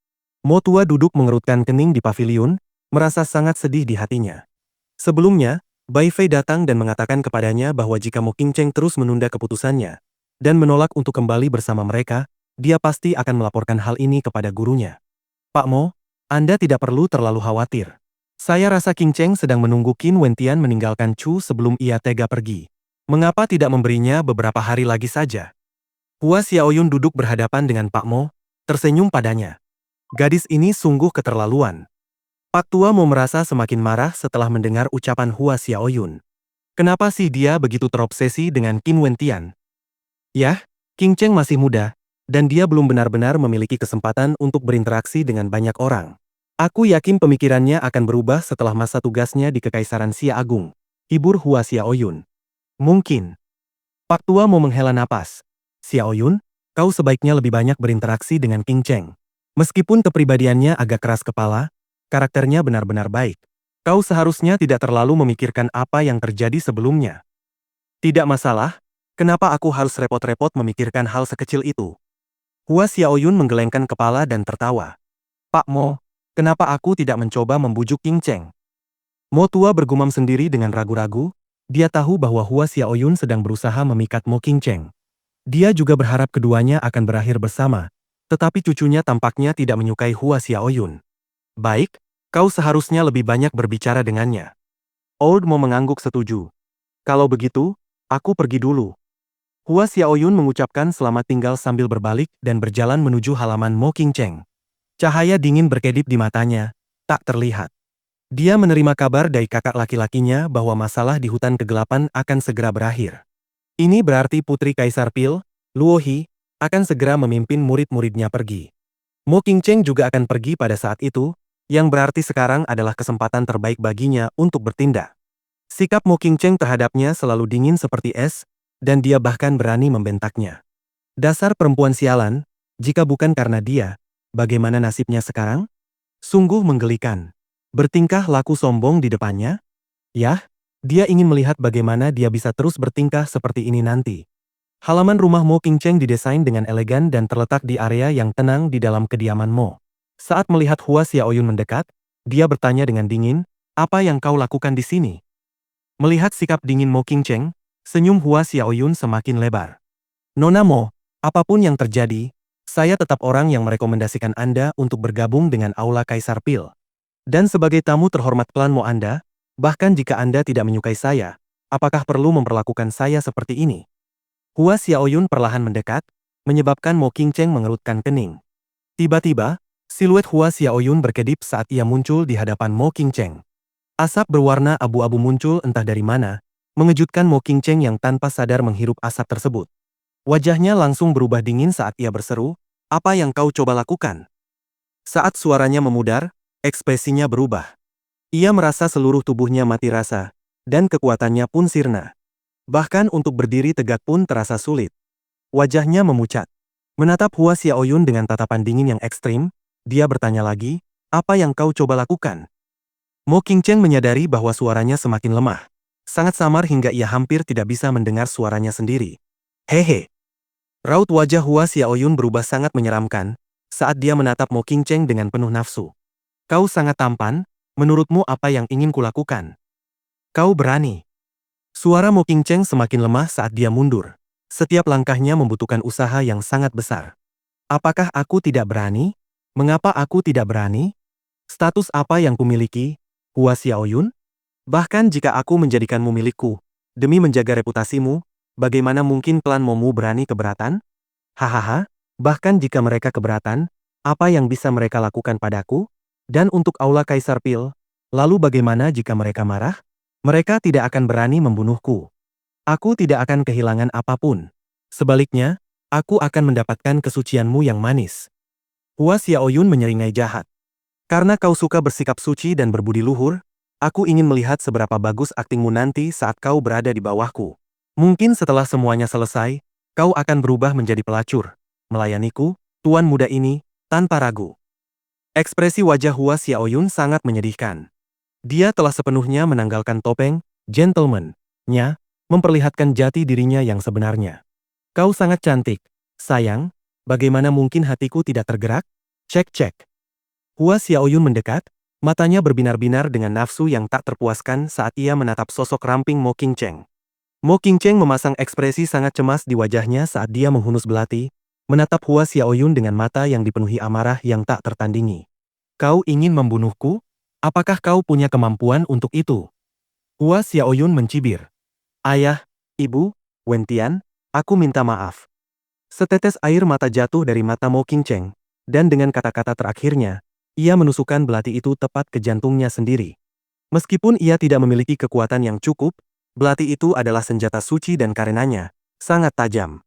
Mo Tua duduk mengerutkan kening di paviliun, merasa sangat sedih di hatinya. Sebelumnya, Bai Fei datang dan mengatakan kepadanya bahwa jika Mo Qingcheng terus menunda keputusannya, dan menolak untuk kembali bersama mereka, dia pasti akan melaporkan hal ini kepada gurunya. Pak Mo, Anda tidak perlu terlalu khawatir. Saya rasa Qingcheng sedang menunggu Qin Wentian meninggalkan Chu sebelum ia tega pergi. Mengapa tidak memberinya beberapa hari lagi saja? Hua Xiaoyun duduk berhadapan dengan Pak Mo, tersenyum padanya. Gadis ini sungguh keterlaluan. Pak Tua Mo merasa semakin marah setelah mendengar ucapan Hua Xiaoyun. Kenapa sih dia begitu terobsesi dengan Qin Wentian? Yah, King Cheng masih muda, dan dia belum benar-benar memiliki kesempatan untuk berinteraksi dengan banyak orang. Aku yakin pemikirannya akan berubah setelah masa tugasnya di Kekaisaran Xia Agung. Hibur Hua Xiaoyun. Mungkin. Pak Tua mau menghela napas. Xiaoyun, kau sebaiknya lebih banyak berinteraksi dengan King Cheng. Meskipun kepribadiannya agak keras kepala, karakternya benar-benar baik. Kau seharusnya tidak terlalu memikirkan apa yang terjadi sebelumnya. Tidak masalah, kenapa aku harus repot-repot memikirkan hal sekecil itu? Hua Xiaoyun menggelengkan kepala dan tertawa. Pak Mo, kenapa aku tidak mencoba membujuk King Cheng? Mo Tua bergumam sendiri dengan ragu-ragu. Dia tahu bahwa Hua Xiaoyun sedang berusaha memikat Mo King Cheng. Dia juga berharap keduanya akan berakhir bersama, tetapi cucunya tampaknya tidak menyukai Hua Xiaoyun. Baik, kau seharusnya lebih banyak berbicara dengannya. Old Mo mengangguk setuju. Kalau begitu, aku pergi dulu. Hua Xiaoyun mengucapkan selamat tinggal sambil berbalik dan berjalan menuju halaman Mo King Cheng. Cahaya dingin berkedip di matanya, tak terlihat. Dia menerima kabar dari kakak laki-lakinya bahwa masalah di hutan kegelapan akan segera berakhir. Ini berarti Putri Kaisar Pil, Luo He, akan segera memimpin murid-muridnya pergi. Mo King Cheng juga akan pergi pada saat itu, yang berarti sekarang adalah kesempatan terbaik baginya untuk bertindak. Sikap Mo King Cheng terhadapnya selalu dingin seperti es, dan dia bahkan berani membentaknya. Dasar perempuan sialan, jika bukan karena dia, bagaimana nasibnya sekarang? Sungguh menggelikan. Bertingkah laku sombong di depannya? Yah, dia ingin melihat bagaimana dia bisa terus bertingkah seperti ini nanti. Halaman rumah Mo King Cheng didesain dengan elegan dan terletak di area yang tenang di dalam kediaman Mo. Saat melihat Hua Xiaoyun mendekat, dia bertanya dengan dingin, apa yang kau lakukan di sini? Melihat sikap dingin Mo King Cheng, senyum Hua Xiaoyun semakin lebar. Nona Mo, apapun yang terjadi, saya tetap orang yang merekomendasikan Anda untuk bergabung dengan Aula Kaisar Pil. Dan sebagai tamu terhormat klan Mo Anda, bahkan jika Anda tidak menyukai saya, apakah perlu memperlakukan saya seperti ini? Hua Xiaoyun perlahan mendekat, menyebabkan Mo King Cheng mengerutkan kening. Tiba-tiba, siluet Hua Xiaoyun berkedip saat ia muncul di hadapan Mo King Cheng. Asap berwarna abu-abu muncul entah dari mana, mengejutkan Mo King Cheng yang tanpa sadar menghirup asap tersebut. Wajahnya langsung berubah dingin saat ia berseru, apa yang kau coba lakukan? Saat suaranya memudar, ekspresinya berubah. Ia merasa seluruh tubuhnya mati rasa, dan kekuatannya pun sirna. Bahkan untuk berdiri tegak pun terasa sulit. Wajahnya memucat. Menatap Hua Xiaoyun dengan tatapan dingin yang ekstrim, dia bertanya lagi, apa yang kau coba lakukan? Mo King Cheng menyadari bahwa suaranya semakin lemah. Sangat samar hingga ia hampir tidak bisa mendengar suaranya sendiri. Hehe. Raut wajah Hua Xiaoyun berubah sangat menyeramkan, saat dia menatap Mo King Cheng dengan penuh nafsu. Kau sangat tampan, menurutmu apa yang ingin kulakukan? Kau berani. Suara Mo King Cheng semakin lemah saat dia mundur. Setiap langkahnya membutuhkan usaha yang sangat besar. Apakah aku tidak berani? Mengapa aku tidak berani? Status apa yang kumiliki, Hua Xiaoyun? Bahkan jika aku menjadikanmu milikku, demi menjaga reputasimu, bagaimana mungkin klan Momu berani keberatan? Hahaha, bahkan jika mereka keberatan, apa yang bisa mereka lakukan padaku? Dan untuk Aula Kaisar Pil, lalu bagaimana jika mereka marah? Mereka tidak akan berani membunuhku. Aku tidak akan kehilangan apapun. Sebaliknya, aku akan mendapatkan kesucianmu yang manis. Hua Xiaoyun menyeringai jahat. Karena kau suka bersikap suci dan berbudi luhur, aku ingin melihat seberapa bagus aktingmu nanti saat kau berada di bawahku. Mungkin setelah semuanya selesai, kau akan berubah menjadi pelacur, melayaniku, tuan muda ini, tanpa ragu. Ekspresi wajah Hua Xiaoyun sangat menyedihkan. Dia telah sepenuhnya menanggalkan topeng, gentleman-nya, memperlihatkan jati dirinya yang sebenarnya. Kau sangat cantik, sayang, bagaimana mungkin hatiku tidak tergerak? Cek-cek. Hua Xiaoyun mendekat, matanya berbinar-binar dengan nafsu yang tak terpuaskan saat ia menatap sosok ramping Mo King Cheng. Mo King Cheng memasang ekspresi sangat cemas di wajahnya saat dia menghunus belati, menatap Hua Xiaoyun dengan mata yang dipenuhi amarah yang tak tertandingi. Kau ingin membunuhku? Apakah kau punya kemampuan untuk itu? Hua Xiaoyun mencibir. Ayah, ibu, Wentian, aku minta maaf. Setetes air mata jatuh dari mata Mo King Cheng, dan dengan kata-kata terakhirnya, ia menusukkan belati itu tepat ke jantungnya sendiri. Meskipun ia tidak memiliki kekuatan yang cukup, belati itu adalah senjata suci dan karenanya sangat tajam.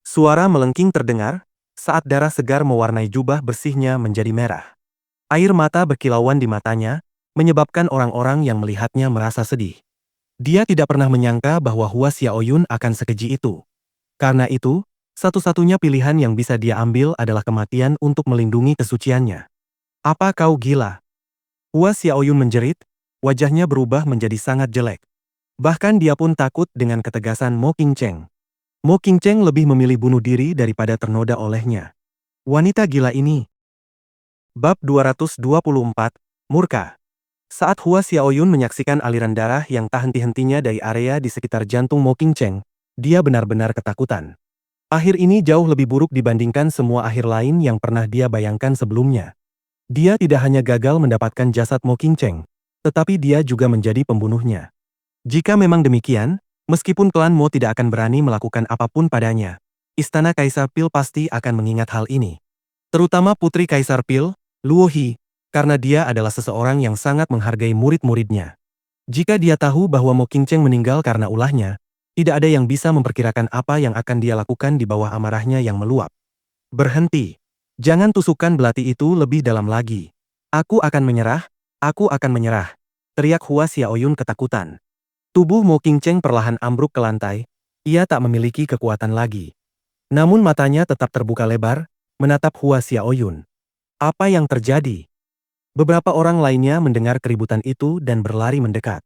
Suara melengking terdengar, saat darah segar mewarnai jubah bersihnya menjadi merah. Air mata berkilauan di matanya, menyebabkan orang-orang yang melihatnya merasa sedih. Dia tidak pernah menyangka bahwa Hua Xiaoyun akan sekeji itu. Karena itu, satu-satunya pilihan yang bisa dia ambil adalah kematian untuk melindungi kesuciannya. Apa kau gila? Hua Xiaoyun menjerit, wajahnya berubah menjadi sangat jelek. Bahkan dia pun takut dengan ketegasan Mo Qingcheng. Mo Qingcheng lebih memilih bunuh diri daripada ternoda olehnya. Wanita gila ini. Bab 224, Murka. Saat Hua Xiaoyun menyaksikan aliran darah yang tak henti-hentinya dari area di sekitar jantung Mo Qingcheng, dia benar-benar ketakutan. Akhir ini jauh lebih buruk dibandingkan semua akhir lain yang pernah dia bayangkan sebelumnya. Dia tidak hanya gagal mendapatkan jasad Mo Qingcheng, tetapi dia juga menjadi pembunuhnya. Jika memang demikian, meskipun klan Mo tidak akan berani melakukan apapun padanya, Istana Kaisar Pil pasti akan mengingat hal ini. Terutama Putri Kaisar Pil, Luo He, karena dia adalah seseorang yang sangat menghargai murid-muridnya. Jika dia tahu bahwa Mo Qingcheng meninggal karena ulahnya, tidak ada yang bisa memperkirakan apa yang akan dia lakukan di bawah amarahnya yang meluap. Berhenti. Jangan tusukkan belati itu lebih dalam lagi. Aku akan menyerah, aku akan menyerah. Teriak Hua Xiaoyun ketakutan. Tubuh Mo Qingcheng perlahan ambruk ke lantai, ia tak memiliki kekuatan lagi. Namun matanya tetap terbuka lebar, menatap Hua Xiaoyun. Apa yang terjadi? Beberapa orang lainnya mendengar keributan itu dan berlari mendekat.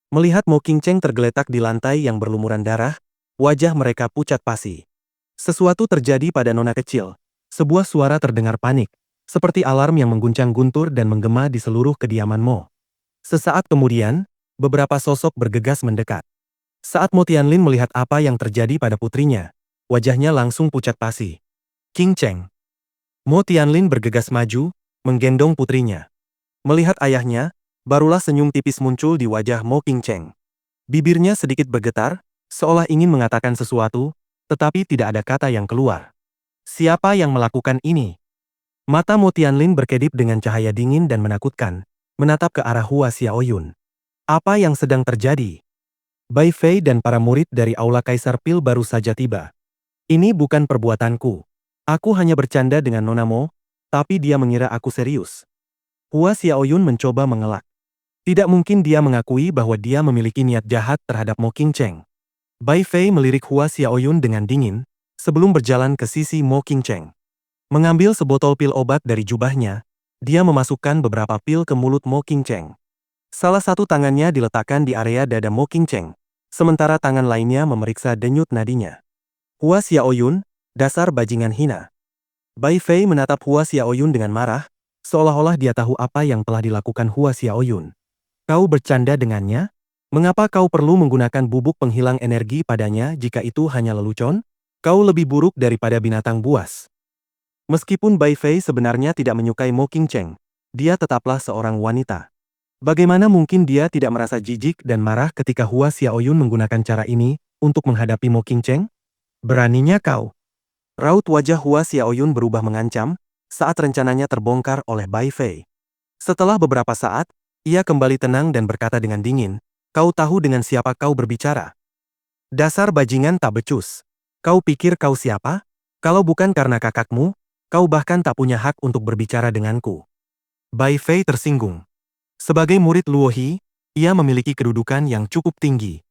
Melihat Mo Qingcheng tergeletak di lantai yang berlumuran darah, wajah mereka pucat pasi. Sesuatu terjadi pada nona kecil. Sebuah suara terdengar panik, seperti alarm yang mengguncang guntur dan menggema di seluruh kediaman Mo. Sesaat kemudian, beberapa sosok bergegas mendekat. Saat Mo Tianlin melihat apa yang terjadi pada putrinya, wajahnya langsung pucat pasi. Qingcheng. Mo Tianlin bergegas maju, menggendong putrinya. Melihat ayahnya, barulah senyum tipis muncul di wajah Mo Qingcheng. Bibirnya sedikit bergetar, seolah ingin mengatakan sesuatu, tetapi tidak ada kata yang keluar. Siapa yang melakukan ini? Mata Mo Tianlin berkedip dengan cahaya dingin dan menakutkan, menatap ke arah Hua Xiaoyun. Apa yang sedang terjadi? Bai Fei dan para murid dari Aula Kaisar Pil baru saja tiba. Ini bukan perbuatanku. Aku hanya bercanda dengan Nona Mo, tapi dia mengira aku serius. Hua Xiaoyun mencoba mengelak. Tidak mungkin dia mengakui bahwa dia memiliki niat jahat terhadap Mo Qingcheng. Bai Fei melirik Hua Xiaoyun dengan dingin, sebelum berjalan ke sisi Mo Qingcheng. Mengambil sebotol pil obat dari jubahnya, dia memasukkan beberapa pil ke mulut Mo Qingcheng. Salah satu tangannya diletakkan di area dada Mo Qingcheng, sementara tangan lainnya memeriksa denyut nadinya. Hua Xiaoyun, dasar bajingan hina. Bai Fei menatap Hua Xiaoyun dengan marah, seolah-olah dia tahu apa yang telah dilakukan Hua Xiaoyun. Kau bercanda dengannya? Mengapa kau perlu menggunakan bubuk penghilang energi padanya jika itu hanya lelucon? Kau lebih buruk daripada binatang buas. Meskipun Bai Fei sebenarnya tidak menyukai Mo Qingcheng, dia tetaplah seorang wanita. Bagaimana mungkin dia tidak merasa jijik dan marah ketika Hua Xiaoyun menggunakan cara ini untuk menghadapi Mo Qingcheng? Beraninya kau. Raut wajah Hua Xiaoyun berubah mengancam saat rencananya terbongkar oleh Bai Fei. Setelah beberapa saat, ia kembali tenang dan berkata dengan dingin, "Kau tahu dengan siapa kau berbicara? Dasar bajingan tak becus. Kau pikir kau siapa? Kalau bukan karena kakakmu, kau bahkan tak punya hak untuk berbicara denganku." Bai Fei tersinggung. Sebagai murid Luo He, ia memiliki kedudukan yang cukup tinggi.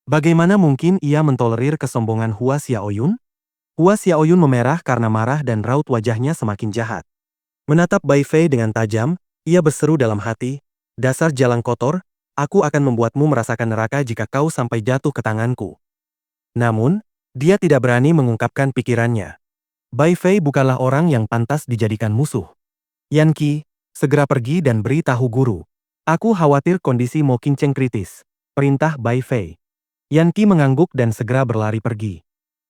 Bagaimana mungkin ia mentolerir kesombongan Hua Xiaoyun? Hua Xiaoyun memerah karena marah dan raut wajahnya semakin jahat. Menatap Bai Fei dengan tajam, ia berseru dalam hati, "Dasar jalang kotor, aku akan membuatmu merasakan neraka jika kau sampai jatuh ke tanganku." Namun, dia tidak berani mengungkapkan pikirannya. Bai Fei bukanlah orang yang pantas dijadikan musuh. Yan Qi, segera pergi dan beri tahu guru. Aku khawatir kondisi Mo Qingcheng kritis. Perintah Bai Fei. Yan Qi mengangguk dan segera berlari pergi.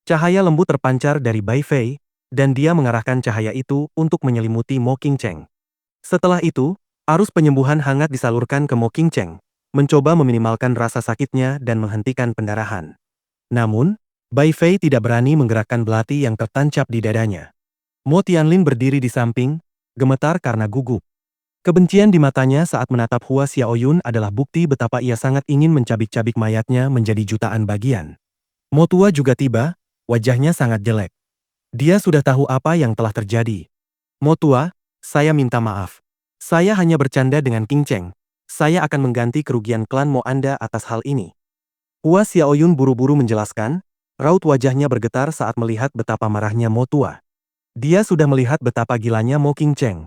Cahaya lembut terpancar dari Bai Fei, dan dia mengarahkan cahaya itu untuk menyelimuti Mo Qingcheng. Setelah itu, arus penyembuhan hangat disalurkan ke Mo Qingcheng, mencoba meminimalkan rasa sakitnya dan menghentikan pendarahan. Namun, Bai Fei tidak berani menggerakkan belati yang tertancap di dadanya. Mo Tianlin berdiri di samping, gemetar karena gugup. Kebencian di matanya saat menatap Hua Xiaoyun adalah bukti betapa ia sangat ingin mencabik-cabik mayatnya menjadi jutaan bagian. Mo Tua juga tiba, wajahnya sangat jelek. Dia sudah tahu apa yang telah terjadi. Mo tua, saya minta maaf. Saya hanya bercanda dengan King Cheng. Saya akan mengganti kerugian klan Mo Anda atas hal ini. Hua Xiaoyun buru-buru menjelaskan, raut wajahnya bergetar saat melihat betapa marahnya Mo tua. Dia sudah melihat betapa gilanya Mo King Cheng.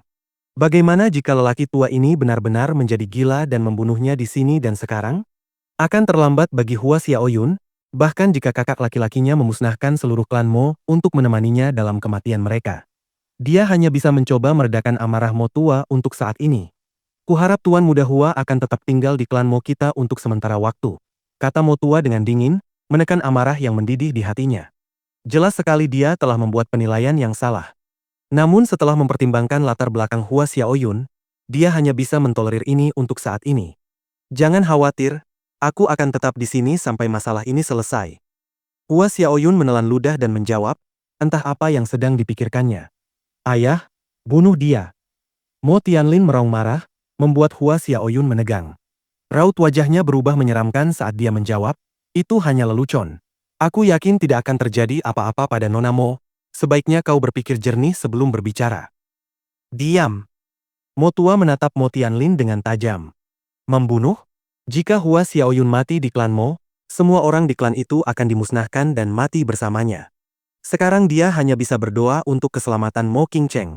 Bagaimana jika lelaki tua ini benar-benar menjadi gila dan membunuhnya di sini dan sekarang? Akan terlambat bagi Hua Xiaoyun, bahkan jika kakak laki-lakinya memusnahkan seluruh klan Mo untuk menemaninya dalam kematian mereka. Dia hanya bisa mencoba meredakan amarah Mo tua untuk saat ini. Kuharap Tuan Muda Hua akan tetap tinggal di klan Mo kita untuk sementara waktu, kata Mo tua dengan dingin, menekan amarah yang mendidih di hatinya. Jelas sekali dia telah membuat penilaian yang salah. Namun setelah mempertimbangkan latar belakang Hua Xiaoyun, dia hanya bisa mentolerir ini untuk saat ini. Jangan khawatir, aku akan tetap di sini sampai masalah ini selesai. Hua Xiaoyun menelan ludah dan menjawab, entah apa yang sedang dipikirkannya. Ayah, bunuh dia. Mo Tianlin meraung marah, membuat Hua Xiaoyun menegang. Raut wajahnya berubah menyeramkan saat dia menjawab, itu hanya lelucon. Aku yakin tidak akan terjadi apa-apa pada Nona Mo, sebaiknya kau berpikir jernih sebelum berbicara. Diam. Mo tua menatap Mo Tianlin dengan tajam. Membunuh? Jika Hua Xiaoyun mati di klan Mo, semua orang di klan itu akan dimusnahkan dan mati bersamanya. Sekarang dia hanya bisa berdoa untuk keselamatan Mo King Cheng.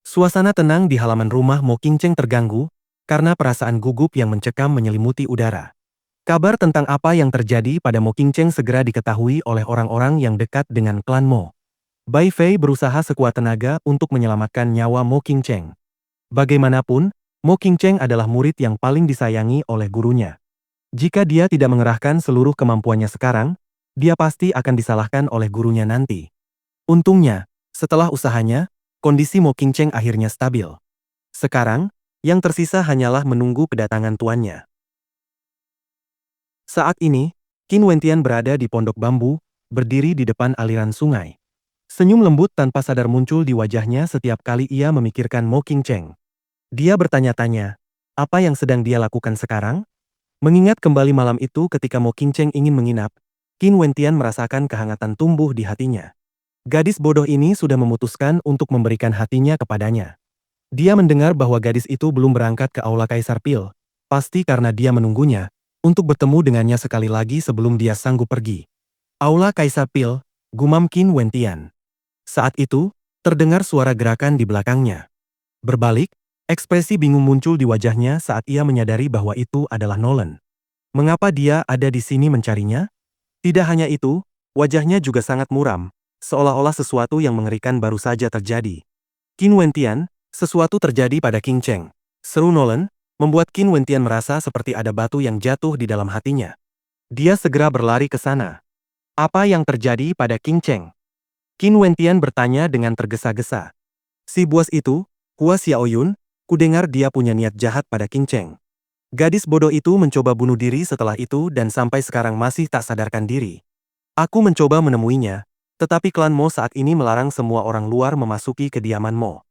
Suasana tenang di halaman rumah Mo King Cheng terganggu, karena perasaan gugup yang mencekam menyelimuti udara. Kabar tentang apa yang terjadi pada Mo King Cheng segera diketahui oleh orang-orang yang dekat dengan klan Mo. Bai Fei berusaha sekuat tenaga untuk menyelamatkan nyawa Mo King Cheng. Bagaimanapun, Mo King Cheng adalah murid yang paling disayangi oleh gurunya. Jika dia tidak mengerahkan seluruh kemampuannya sekarang, dia pasti akan disalahkan oleh gurunya nanti. Untungnya, setelah usahanya, kondisi Mo King Cheng akhirnya stabil. Sekarang, yang tersisa hanyalah menunggu kedatangan tuannya. Saat ini, Qin Wentian berada di pondok bambu, berdiri di depan aliran sungai. Senyum lembut tanpa sadar muncul di wajahnya setiap kali ia memikirkan Mo King Cheng. Dia bertanya-tanya, apa yang sedang dia lakukan sekarang? Mengingat kembali malam itu ketika Mo King Cheng ingin menginap, Qin Wentian merasakan kehangatan tumbuh di hatinya. Gadis bodoh ini sudah memutuskan untuk memberikan hatinya kepadanya. Dia mendengar bahwa gadis itu belum berangkat ke Aula Kaisar Pil, pasti karena dia menunggunya, untuk bertemu dengannya sekali lagi sebelum dia sanggup pergi. Aula Kaisar Pil, gumam Qin Wentian. Saat itu, terdengar suara gerakan di belakangnya. Berbalik, ekspresi bingung muncul di wajahnya saat ia menyadari bahwa itu adalah Nolan. Mengapa dia ada di sini mencarinya? Tidak hanya itu, wajahnya juga sangat muram, seolah-olah sesuatu yang mengerikan baru saja terjadi. Qin Wentian, sesuatu terjadi pada King Cheng. Seru Nolan, membuat Qin Wentian merasa seperti ada batu yang jatuh di dalam hatinya. Dia segera berlari ke sana. Apa yang terjadi pada King Cheng? Qin Wentian bertanya dengan tergesa-gesa. Si buas itu, Hua Xiaoyun, kudengar dia punya niat jahat pada King Cheng. Gadis bodoh itu mencoba bunuh diri setelah itu dan sampai sekarang masih tak sadarkan diri. Aku mencoba menemuinya, tetapi klan Mo saat ini melarang semua orang luar memasuki kediaman Mo.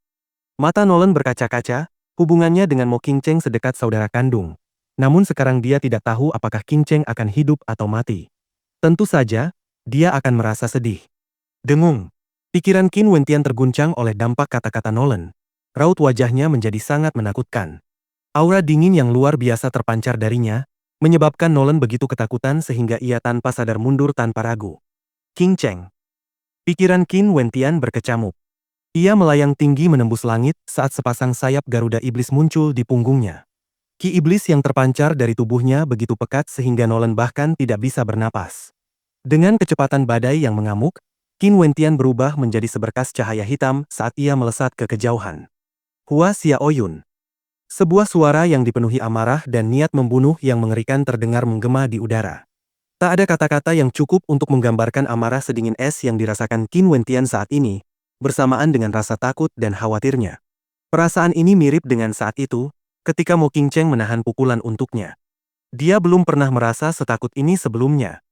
Mata Nolan berkaca-kaca, hubungannya dengan Mo King Cheng sedekat saudara kandung. Namun sekarang dia tidak tahu apakah King Cheng akan hidup atau mati. Tentu saja, dia akan merasa sedih. Dengung. Pikiran Qin Wentian terguncang oleh dampak kata-kata Nolan. Raut wajahnya menjadi sangat menakutkan. Aura dingin yang luar biasa terpancar darinya, menyebabkan Nolan begitu ketakutan sehingga ia tanpa sadar mundur tanpa ragu. King Cheng. Pikiran Qin Wentian berkecamuk. Ia melayang tinggi menembus langit saat sepasang sayap Garuda Iblis muncul di punggungnya. Ki iblis yang terpancar dari tubuhnya begitu pekat sehingga Nolan bahkan tidak bisa bernapas. Dengan kecepatan badai yang mengamuk, Qin Wentian berubah menjadi seberkas cahaya hitam saat ia melesat ke kejauhan. Hua Xiaoyun. Sebuah suara yang dipenuhi amarah dan niat membunuh yang mengerikan terdengar menggema di udara. Tak ada kata-kata yang cukup untuk menggambarkan amarah sedingin es yang dirasakan Qin Wentian saat ini, bersamaan dengan rasa takut dan khawatirnya. Perasaan ini mirip dengan saat itu, ketika Mo King Cheng menahan pukulan untuknya. Dia belum pernah merasa setakut ini sebelumnya.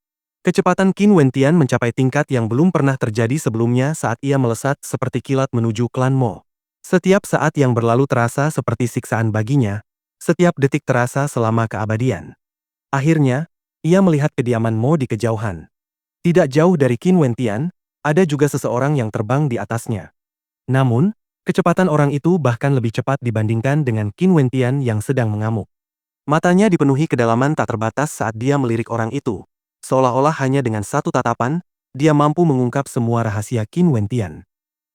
Kecepatan Qin Wentian mencapai tingkat yang belum pernah terjadi sebelumnya saat ia melesat seperti kilat menuju klan Mo. Setiap saat yang berlalu terasa seperti siksaan baginya, setiap detik terasa selama keabadian. Akhirnya, ia melihat kediaman Mo di kejauhan. Tidak jauh dari Qin Wentian, Ada juga seseorang yang terbang di atasnya. Namun, kecepatan orang itu bahkan lebih cepat dibandingkan dengan Qin Wentian yang sedang mengamuk. Matanya dipenuhi kedalaman tak terbatas saat dia melirik orang itu. Seolah-olah hanya dengan satu tatapan, dia mampu mengungkap semua rahasia Qin Wentian.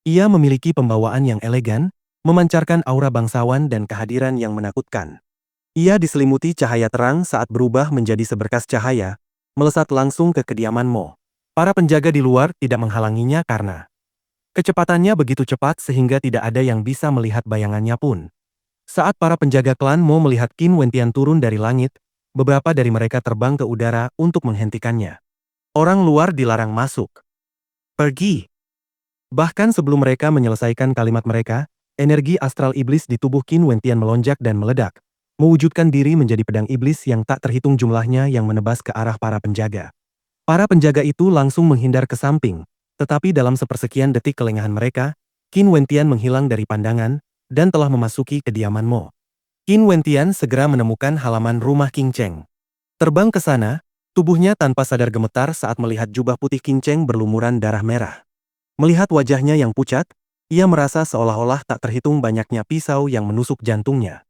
Ia memiliki pembawaan yang elegan, memancarkan aura bangsawan dan kehadiran yang menakutkan. Ia diselimuti cahaya terang saat berubah menjadi seberkas cahaya, melesat langsung ke kediaman Mo. Para penjaga di luar tidak menghalanginya karena kecepatannya begitu cepat sehingga tidak ada yang bisa melihat bayangannya pun. Saat para penjaga klan Mo melihat Qin Wentian turun dari langit, beberapa dari mereka terbang ke udara untuk menghentikannya. Orang luar dilarang masuk. Pergi. Bahkan sebelum mereka menyelesaikan kalimat mereka, energi astral iblis di tubuh Qin Wentian melonjak dan meledak, mewujudkan diri menjadi pedang iblis yang tak terhitung jumlahnya yang menebas ke arah para penjaga. Para penjaga itu langsung menghindar ke samping, tetapi dalam sepersekian detik kelengahan mereka, Qin Wentian menghilang dari pandangan dan telah memasuki kediaman Mo. Qin Wentian segera menemukan halaman rumah Qing Cheng. Terbang ke sana, tubuhnya tanpa sadar gemetar saat melihat jubah putih Qing Cheng berlumuran darah merah. Melihat wajahnya yang pucat, ia merasa seolah-olah tak terhitung banyaknya pisau yang menusuk jantungnya.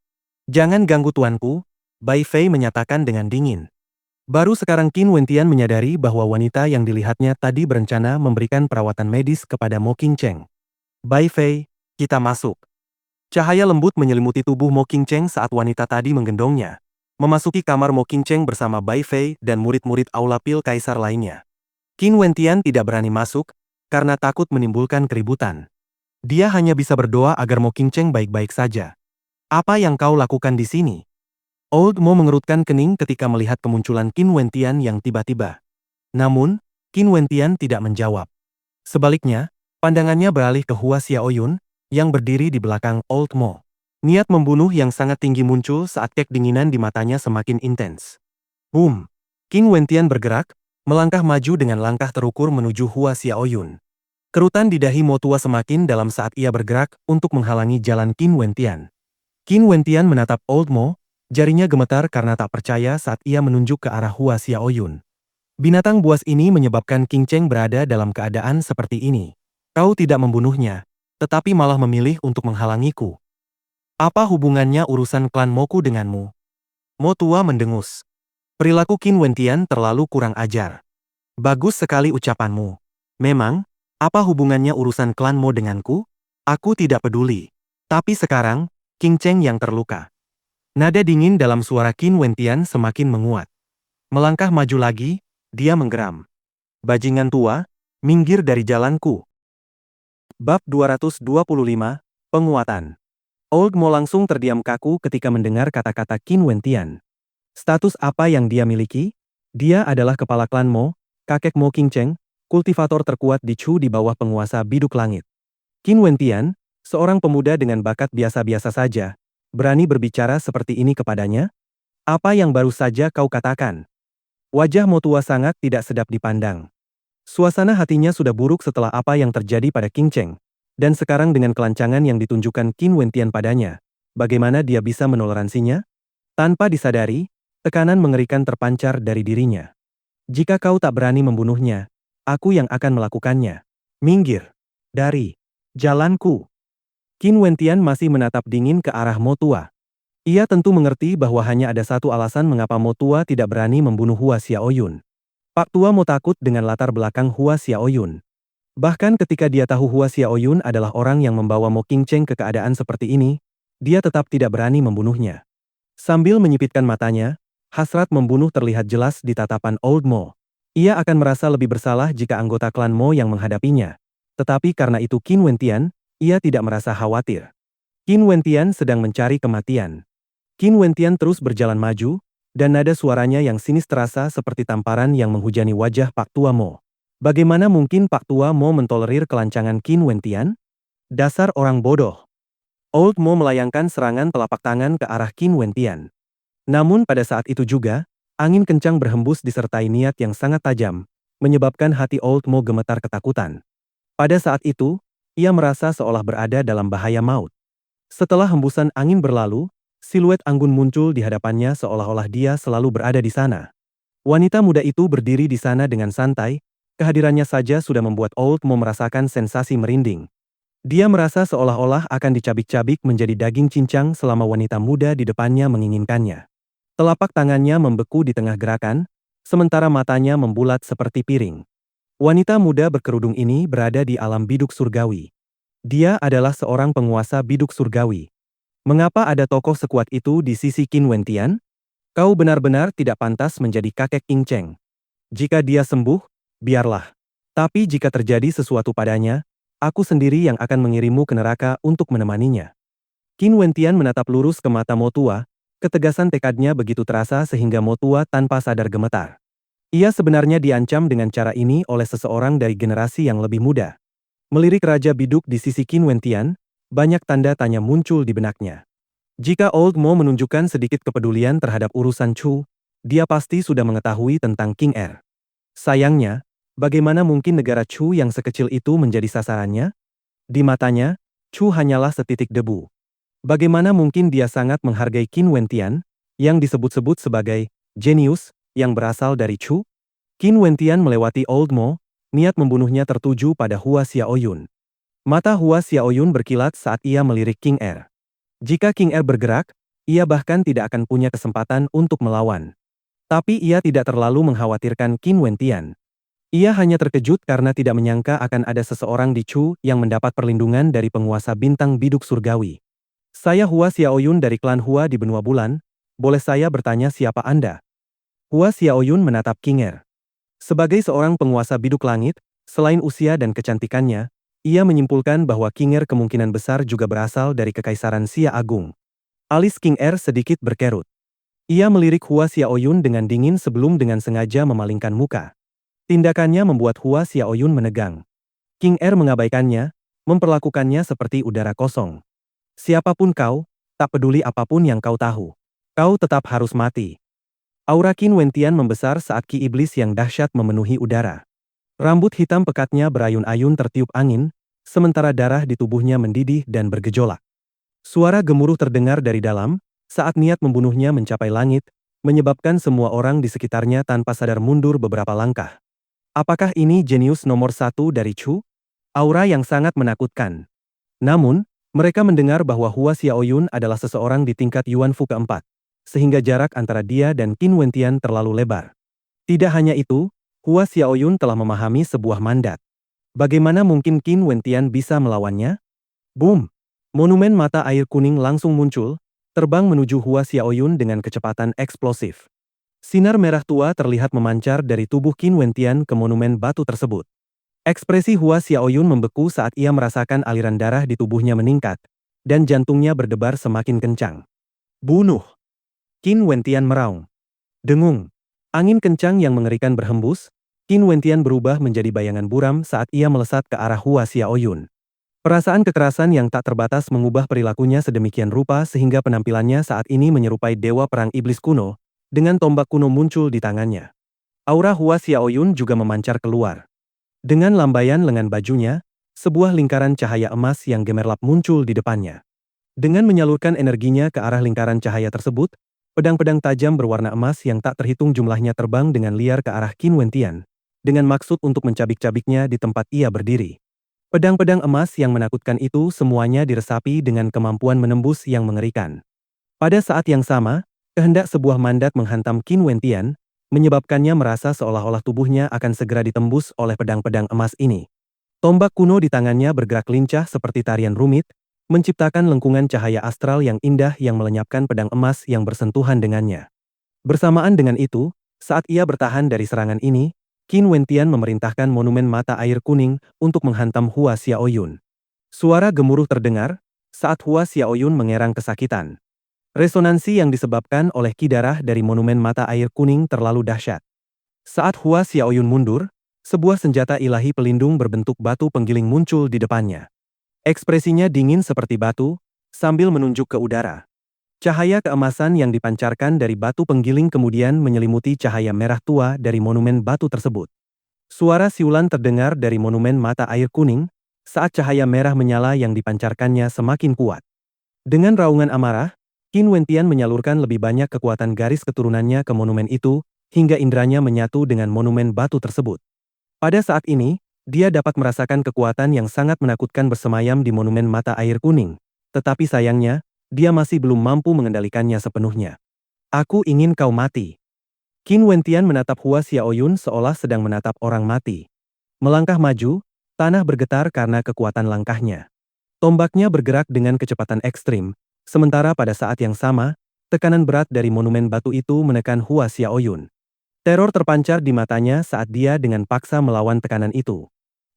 "Jangan ganggu tuanku," Bai Fei menyatakan dengan dingin. Baru sekarang Qin Wentian menyadari bahwa wanita yang dilihatnya tadi berencana memberikan perawatan medis kepada Mo Qing Cheng. "Bai Fei, kita masuk." Cahaya lembut menyelimuti tubuh Mo Qing Cheng saat wanita tadi menggendongnya, memasuki kamar Mo Qing Cheng bersama Bai Fei dan murid-murid Aula Pil Kaisar lainnya. Qin Wentian tidak berani masuk, karena takut menimbulkan keributan. Dia hanya bisa berdoa agar Mo Qing Cheng baik-baik saja. "Apa yang kau lakukan di sini?" Old Mo mengerutkan kening ketika melihat kemunculan Qin Wentian yang tiba-tiba. Namun, Qin Wentian tidak menjawab. Sebaliknya, pandangannya beralih ke Hua Xiaoyun, yang berdiri di belakang Old Mo. Niat membunuh yang sangat tinggi muncul saat kedinginan di matanya semakin intens. Qin Wentian bergerak, melangkah maju dengan langkah terukur menuju Hua Xiaoyun. Kerutan di dahi Mo tua semakin dalam saat ia bergerak untuk menghalangi jalan Qin Wentian. Qin Wentian menatap Old Mo, jarinya gemetar karena tak percaya saat ia menunjuk ke arah Hua Xiaoyun. "Binatang buas ini menyebabkan Qing Cheng berada dalam keadaan seperti ini. Kau tidak membunuhnya, tetapi malah memilih untuk menghalangiku. Apa hubungannya urusan klan Moku denganmu?" Mo tua mendengus. "Perilaku Qin Wentian terlalu kurang ajar. Bagus sekali ucapanmu. Memang, apa hubungannya urusan klan Mo denganku? Aku tidak peduli. Tapi sekarang, Qing Cheng yang terluka." Nada dingin dalam suara Qin Wentian semakin menguat. Melangkah maju lagi, dia menggeram. "Bajingan tua, minggir dari jalanku." Bab 225, Penguatan. Old Mo langsung terdiam kaku ketika mendengar kata-kata Qin Wentian. Status apa yang dia miliki? Dia adalah kepala klan Mo, kakek Mo Qing Cheng, kultivator terkuat di Chu di bawah penguasa Biduk Langit. Qin Wentian, seorang pemuda dengan bakat biasa-biasa saja, berani berbicara seperti ini kepadanya? "Apa yang baru saja kau katakan?" Wajah Mo tua sangat tidak sedap dipandang. Suasana hatinya sudah buruk setelah apa yang terjadi pada Qing Cheng, dan sekarang dengan kelancangan yang ditunjukkan Qin Wentian padanya, bagaimana dia bisa menoleransinya? Tanpa disadari, tekanan mengerikan terpancar dari dirinya. "Jika kau tak berani membunuhnya, aku yang akan melakukannya. Minggir dari jalanku." Qin Wentian masih menatap dingin ke arah Mo tua. Ia tentu mengerti bahwa hanya ada satu alasan mengapa Mo tua tidak berani membunuh Hua Xiaoyun. Pak tua Mo takut dengan latar belakang Hua Xiaoyun. Bahkan ketika dia tahu Hua Xiaoyun adalah orang yang membawa Mo Qing Cheng ke keadaan seperti ini, dia tetap tidak berani membunuhnya. Sambil menyipitkan matanya, hasrat membunuh terlihat jelas di tatapan Old Mo. Ia akan merasa lebih bersalah jika anggota klan Mo yang menghadapinya. Tetapi karena itu Qin Wentian, ia tidak merasa khawatir. Qin Wentian sedang mencari kematian. Qin Wentian terus berjalan maju, dan nada suaranya yang sinis terasa seperti tamparan yang menghujani wajah Pak Tua Mo. Bagaimana mungkin Pak Tua Mo mentolerir kelancangan Qin Wentian? Dasar orang bodoh. Old Mo melayangkan serangan telapak tangan ke arah Qin Wentian. Namun pada saat itu juga, angin kencang berhembus disertai niat yang sangat tajam, menyebabkan hati Old Mo gemetar ketakutan. Pada saat itu, ia merasa seolah berada dalam bahaya maut. Setelah hembusan angin berlalu, siluet Anggun muncul di hadapannya seolah-olah dia selalu berada di sana. Wanita muda itu berdiri di sana dengan santai, Kehadirannya saja sudah membuat Old Mo merasakan sensasi merinding. Dia merasa seolah-olah akan dicabik-cabik menjadi daging cincang selama wanita muda di depannya menginginkannya. Telapak tangannya membeku di tengah gerakan, sementara matanya membulat seperti piring. Wanita muda berkerudung ini berada di alam biduk surgawi. Dia adalah seorang penguasa biduk surgawi. Mengapa ada tokoh sekuat itu di sisi Qin Wentian? Kau benar-benar tidak pantas menjadi kakek King Cheng. Jika dia sembuh, biarlah. Tapi jika terjadi sesuatu padanya, aku sendiri yang akan mengirimmu ke neraka untuk menemaninya. Qin Wentian menatap lurus ke mata Mo Tua, ketegasan tekadnya begitu terasa sehingga Mo Tua tanpa sadar gemetar. Ia sebenarnya diancam dengan cara ini oleh seseorang dari generasi yang lebih muda. Melirik Raja Biduk di sisi Qin Wentian, banyak tanda tanya muncul di benaknya. Jika Old Mo menunjukkan sedikit kepedulian terhadap urusan Chu, dia pasti sudah mengetahui tentang King Er. Sayangnya, bagaimana mungkin negara Chu yang sekecil itu menjadi sasarannya? Di matanya, Chu hanyalah setitik debu. Bagaimana mungkin dia sangat menghargai Qin Wentian, yang disebut-sebut sebagai jenius, yang berasal dari Chu? Qin Wentian melewati Old Mo, niat membunuhnya tertuju pada Hua Xiaoyun. Mata Hua Xiaoyun berkilat saat ia melirik King Er. Jika King Er bergerak, ia bahkan tidak akan punya kesempatan untuk melawan. Tapi ia tidak terlalu mengkhawatirkan Qin Wentian. Ia hanya terkejut karena tidak menyangka akan ada seseorang di Chu yang mendapat perlindungan dari penguasa bintang biduk surgawi. Saya Hua Xiaoyun dari klan Hua di benua bulan, boleh saya bertanya siapa Anda? Hua Xiaoyun menatap King Er. Sebagai seorang penguasa biduk langit, selain usia dan kecantikannya, ia menyimpulkan bahwa King Er kemungkinan besar juga berasal dari Kekaisaran Xia Agung. Alis King Er sedikit berkerut. Ia melirik Hua Xiaoyun dengan dingin sebelum dengan sengaja memalingkan muka. Tindakannya membuat Hua Xiaoyun menegang. King Er mengabaikannya, memperlakukannya seperti udara kosong. Siapapun kau, tak peduli apapun yang kau tahu. Kau tetap harus mati. Aura Qin Wentian membesar saat ki iblis yang dahsyat memenuhi udara. Rambut hitam pekatnya berayun-ayun tertiup angin, sementara darah di tubuhnya mendidih dan bergejolak. Suara gemuruh terdengar dari dalam, saat niat membunuhnya mencapai langit, menyebabkan semua orang di sekitarnya tanpa sadar mundur beberapa langkah. Apakah ini jenius nomor 1 dari Chu? Aura yang sangat menakutkan. Namun, mereka mendengar bahwa Hua Xiaoyun adalah seseorang di tingkat Yuan Fu keempat, sehingga jarak antara dia dan Qin Wentian terlalu lebar. Tidak hanya itu, Hua Xiaoyun telah memahami sebuah mandat. Bagaimana mungkin Qin Wentian bisa melawannya? Boom! Monumen mata air kuning langsung muncul, terbang menuju Hua Xiaoyun dengan kecepatan eksplosif. Sinar merah tua terlihat memancar dari tubuh Qin Wentian ke monumen batu tersebut. Ekspresi Hua Xiaoyun membeku saat ia merasakan aliran darah di tubuhnya meningkat, dan jantungnya berdebar semakin kencang. Bunuh! Qin Wentian meraung. Dengung. Angin kencang yang mengerikan berhembus, Qin Wentian berubah menjadi bayangan buram saat ia melesat ke arah Hua Xiaoyun. Perasaan kekerasan yang tak terbatas mengubah perilakunya sedemikian rupa sehingga penampilannya saat ini menyerupai dewa perang iblis kuno, dengan tombak kuno muncul di tangannya. Aura Hua Xiaoyun juga memancar keluar. Dengan lambaian lengan bajunya, sebuah lingkaran cahaya emas yang gemerlap muncul di depannya. Dengan menyalurkan energinya ke arah lingkaran cahaya tersebut, pedang-pedang tajam berwarna emas yang tak terhitung jumlahnya terbang dengan liar ke arah Qin Wentian, dengan maksud untuk mencabik-cabiknya di tempat ia berdiri. Pedang-pedang emas yang menakutkan itu semuanya diresapi dengan kemampuan menembus yang mengerikan. Pada saat yang sama, kehendak sebuah mandat menghantam Qin Wentian, menyebabkannya merasa seolah-olah tubuhnya akan segera ditembus oleh pedang-pedang emas ini. Tombak kuno di tangannya bergerak lincah seperti tarian rumit, menciptakan lengkungan cahaya astral yang indah yang melenyapkan pedang emas yang bersentuhan dengannya. Bersamaan dengan itu, saat ia bertahan dari serangan ini, Qin Wentian memerintahkan monumen mata air kuning untuk menghantam Hua Xiaoyun. Suara gemuruh terdengar saat Hua Xiaoyun mengerang kesakitan. Resonansi yang disebabkan oleh ki darah dari monumen mata air kuning terlalu dahsyat. Saat Hua Xiaoyun mundur, sebuah senjata ilahi pelindung berbentuk batu penggiling muncul di depannya. Ekspresinya dingin seperti batu, sambil menunjuk ke udara. Cahaya keemasan yang dipancarkan dari batu penggiling kemudian menyelimuti cahaya merah tua dari monumen batu tersebut. Suara siulan terdengar dari monumen mata air kuning, saat cahaya merah menyala yang dipancarkannya semakin kuat. Dengan raungan amarah, Qin Wentian menyalurkan lebih banyak kekuatan garis keturunannya ke monumen itu, hingga indranya menyatu dengan monumen batu tersebut. Pada saat ini, dia dapat merasakan kekuatan yang sangat menakutkan bersemayam di monumen mata air kuning. Tetapi sayangnya, dia masih belum mampu mengendalikannya sepenuhnya. Aku ingin kau mati. Qin Wentian menatap Hua Xiaoyun seolah sedang menatap orang mati. Melangkah maju, tanah bergetar karena kekuatan langkahnya. Tombaknya bergerak dengan kecepatan ekstrim, sementara pada saat yang sama, tekanan berat dari monumen batu itu menekan Hua Xiaoyun. Teror terpancar di matanya saat dia dengan paksa melawan tekanan itu.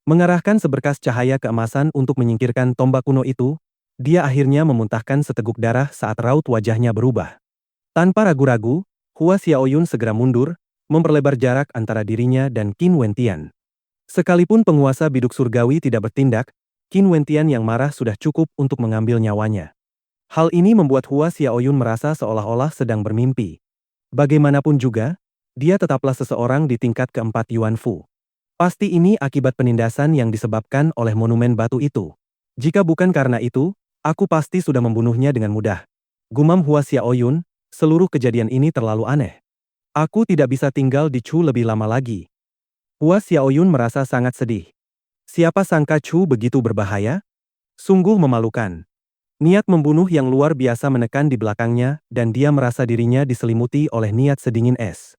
Mengarahkan seberkas cahaya keemasan untuk menyingkirkan tombak kuno itu, dia akhirnya memuntahkan seteguk darah saat raut wajahnya berubah. Tanpa ragu-ragu, Hua Xiaoyun segera mundur, memperlebar jarak antara dirinya dan Qin Wentian. Sekalipun penguasa biduk surgawi tidak bertindak, Qin Wentian yang marah sudah cukup untuk mengambil nyawanya. Hal ini membuat Hua Xiaoyun merasa seolah-olah sedang bermimpi. Bagaimanapun juga, dia tetaplah seseorang di tingkat keempat Yuan Fu. Pasti ini akibat penindasan yang disebabkan oleh monumen batu itu. Jika bukan karena itu, aku pasti sudah membunuhnya dengan mudah. Gumam Hua Xiaoyun, seluruh kejadian ini terlalu aneh. Aku tidak bisa tinggal di Chu lebih lama lagi. Hua Xiaoyun merasa sangat sedih. Siapa sangka Chu begitu berbahaya? Sungguh memalukan. Niat membunuh yang luar biasa menekan di belakangnya dan dia merasa dirinya diselimuti oleh niat sedingin es.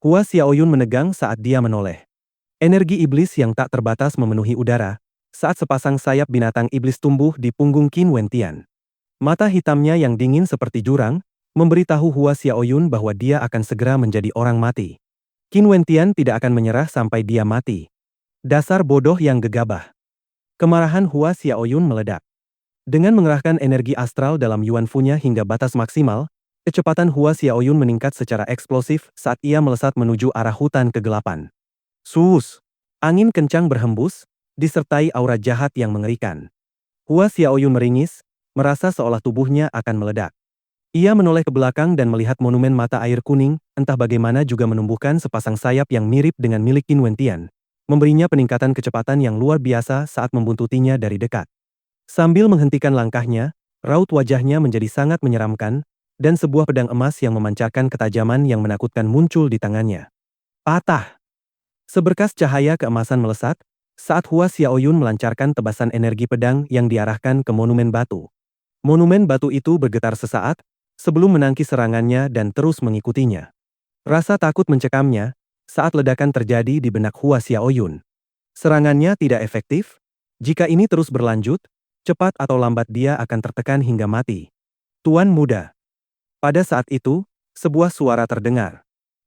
Hua Xiaoyun menegang saat dia menoleh. Energi iblis yang tak terbatas memenuhi udara, saat sepasang sayap binatang iblis tumbuh di punggung Qin Wentian. Mata hitamnya yang dingin seperti jurang, memberitahu Hua Xiaoyun bahwa dia akan segera menjadi orang mati. Qin Wentian tidak akan menyerah sampai dia mati. Dasar bodoh yang gegabah. Kemarahan Hua Xiaoyun meledak. Dengan mengerahkan energi astral dalam Yuan Fu-nya hingga batas maksimal, kecepatan Hua Xiaoyun meningkat secara eksplosif saat ia melesat menuju arah hutan kegelapan. Suus! Angin kencang berhembus, disertai aura jahat yang mengerikan. Hua Xiaoyun meringis, merasa seolah tubuhnya akan meledak. Ia menoleh ke belakang dan melihat monumen mata air kuning, entah bagaimana juga menumbuhkan sepasang sayap yang mirip dengan milik Qin Wentian, memberinya peningkatan kecepatan yang luar biasa saat membuntutinya dari dekat. Sambil menghentikan langkahnya, raut wajahnya menjadi sangat menyeramkan, dan sebuah pedang emas yang memancarkan ketajaman yang menakutkan muncul di tangannya. Patah! Seberkas cahaya keemasan melesat, saat Hua Xiaoyun melancarkan tebasan energi pedang yang diarahkan ke monumen batu. Monumen batu itu bergetar sesaat, sebelum menangkis serangannya dan terus mengikutinya. Rasa takut mencekamnya, saat ledakan terjadi di benak Hua Xiaoyun. Serangannya tidak efektif? Jika ini terus berlanjut, cepat atau lambat dia akan tertekan hingga mati. Tuan muda. Pada saat itu, sebuah suara terdengar.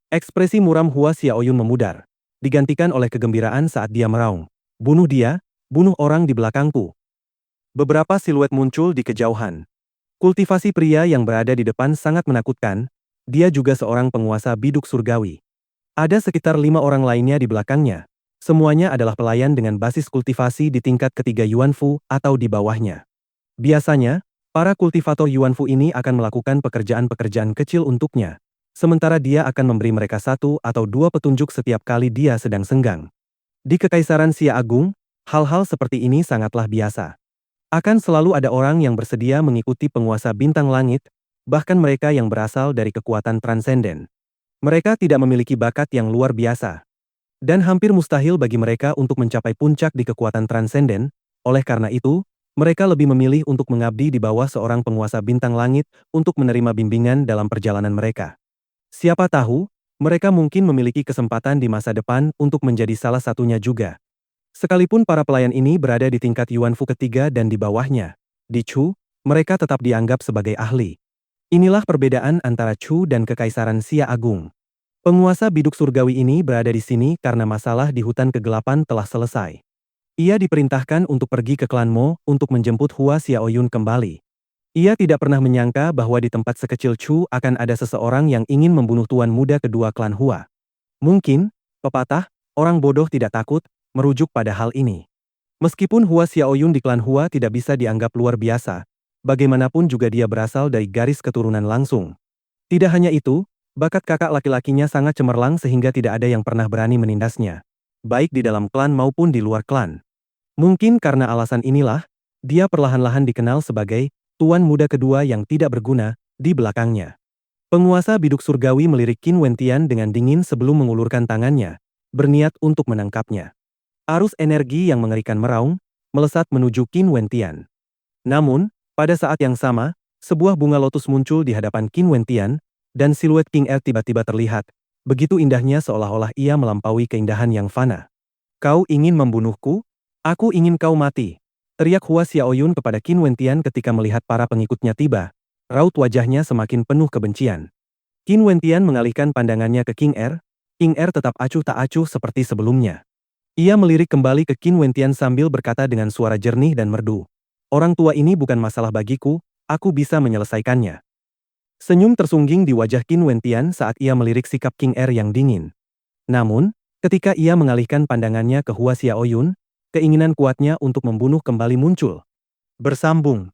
Ekspresi muram Hua Xiaoyun memudar, digantikan oleh kegembiraan saat dia meraung. Bunuh dia, bunuh orang di belakangku. Beberapa siluet muncul di kejauhan. Kultivasi pria yang berada di depan sangat menakutkan, dia juga seorang penguasa biduk surgawi. Ada sekitar 5 orang lainnya di belakangnya. Semuanya adalah pelayan dengan basis kultivasi di tingkat ketiga Yuan Fu atau di bawahnya. Biasanya, para kultivator Yuan Fu ini akan melakukan pekerjaan-pekerjaan kecil untuknya, sementara dia akan memberi mereka 1 atau 2 petunjuk setiap kali dia sedang senggang. Di Kekaisaran Xia Agung, hal-hal seperti ini sangatlah biasa. Akan selalu ada orang yang bersedia mengikuti penguasa bintang langit, bahkan mereka yang berasal dari kekuatan transenden. Mereka tidak memiliki bakat yang luar biasa. Dan hampir mustahil bagi mereka untuk mencapai puncak di kekuatan transenden, oleh karena itu, mereka lebih memilih untuk mengabdi di bawah seorang penguasa bintang langit untuk menerima bimbingan dalam perjalanan mereka. Siapa tahu, mereka mungkin memiliki kesempatan di masa depan untuk menjadi salah satunya juga. Sekalipun para pelayan ini berada di tingkat Yuan Fu ketiga dan di bawahnya, di Chu, mereka tetap dianggap sebagai ahli. Inilah perbedaan antara Chu dan Kekaisaran Xia Agung. Penguasa biduk surgawi ini berada di sini karena masalah di hutan kegelapan telah selesai. Ia diperintahkan untuk pergi ke klan Mo untuk menjemput Hua Xiaoyun kembali. Ia tidak pernah menyangka bahwa di tempat sekecil Chu akan ada seseorang yang ingin membunuh tuan muda kedua klan Hua. Mungkin, pepatah, orang bodoh tidak takut, merujuk pada hal ini. Meskipun Hua Xiaoyun di klan Hua tidak bisa dianggap luar biasa, bagaimanapun juga dia berasal dari garis keturunan langsung. Tidak hanya itu, bakat kakak laki-lakinya sangat cemerlang sehingga tidak ada yang pernah berani menindasnya, baik di dalam klan maupun di luar klan. Mungkin karena alasan inilah, dia perlahan-lahan dikenal sebagai tuan muda kedua yang tidak berguna di belakangnya. Penguasa biduk surgawi melirik Qin Wentian dengan dingin sebelum mengulurkan tangannya, berniat untuk menangkapnya. Arus energi yang mengerikan meraung, melesat menuju Qin Wentian. Namun, pada saat yang sama, sebuah bunga lotus muncul di hadapan Qin Wentian, dan siluet King Er tiba-tiba terlihat, begitu indahnya seolah-olah ia melampaui keindahan yang fana. Kau ingin membunuhku? Aku ingin kau mati. Teriak Hua Xiaoyun kepada Qin Wentian ketika melihat para pengikutnya tiba. Raut wajahnya semakin penuh kebencian. Qin Wentian mengalihkan pandangannya ke King Er. King Er tetap acuh tak acuh seperti sebelumnya. Ia melirik kembali ke Qin Wentian sambil berkata dengan suara jernih dan merdu. Orang tua ini bukan masalah bagiku, aku bisa menyelesaikannya. Senyum tersungging di wajah Qin Wentian saat ia melirik sikap King Er yang dingin. Namun, ketika ia mengalihkan pandangannya ke Hua Xiaoyun, keinginan kuatnya untuk membunuh kembali muncul. Bersambung.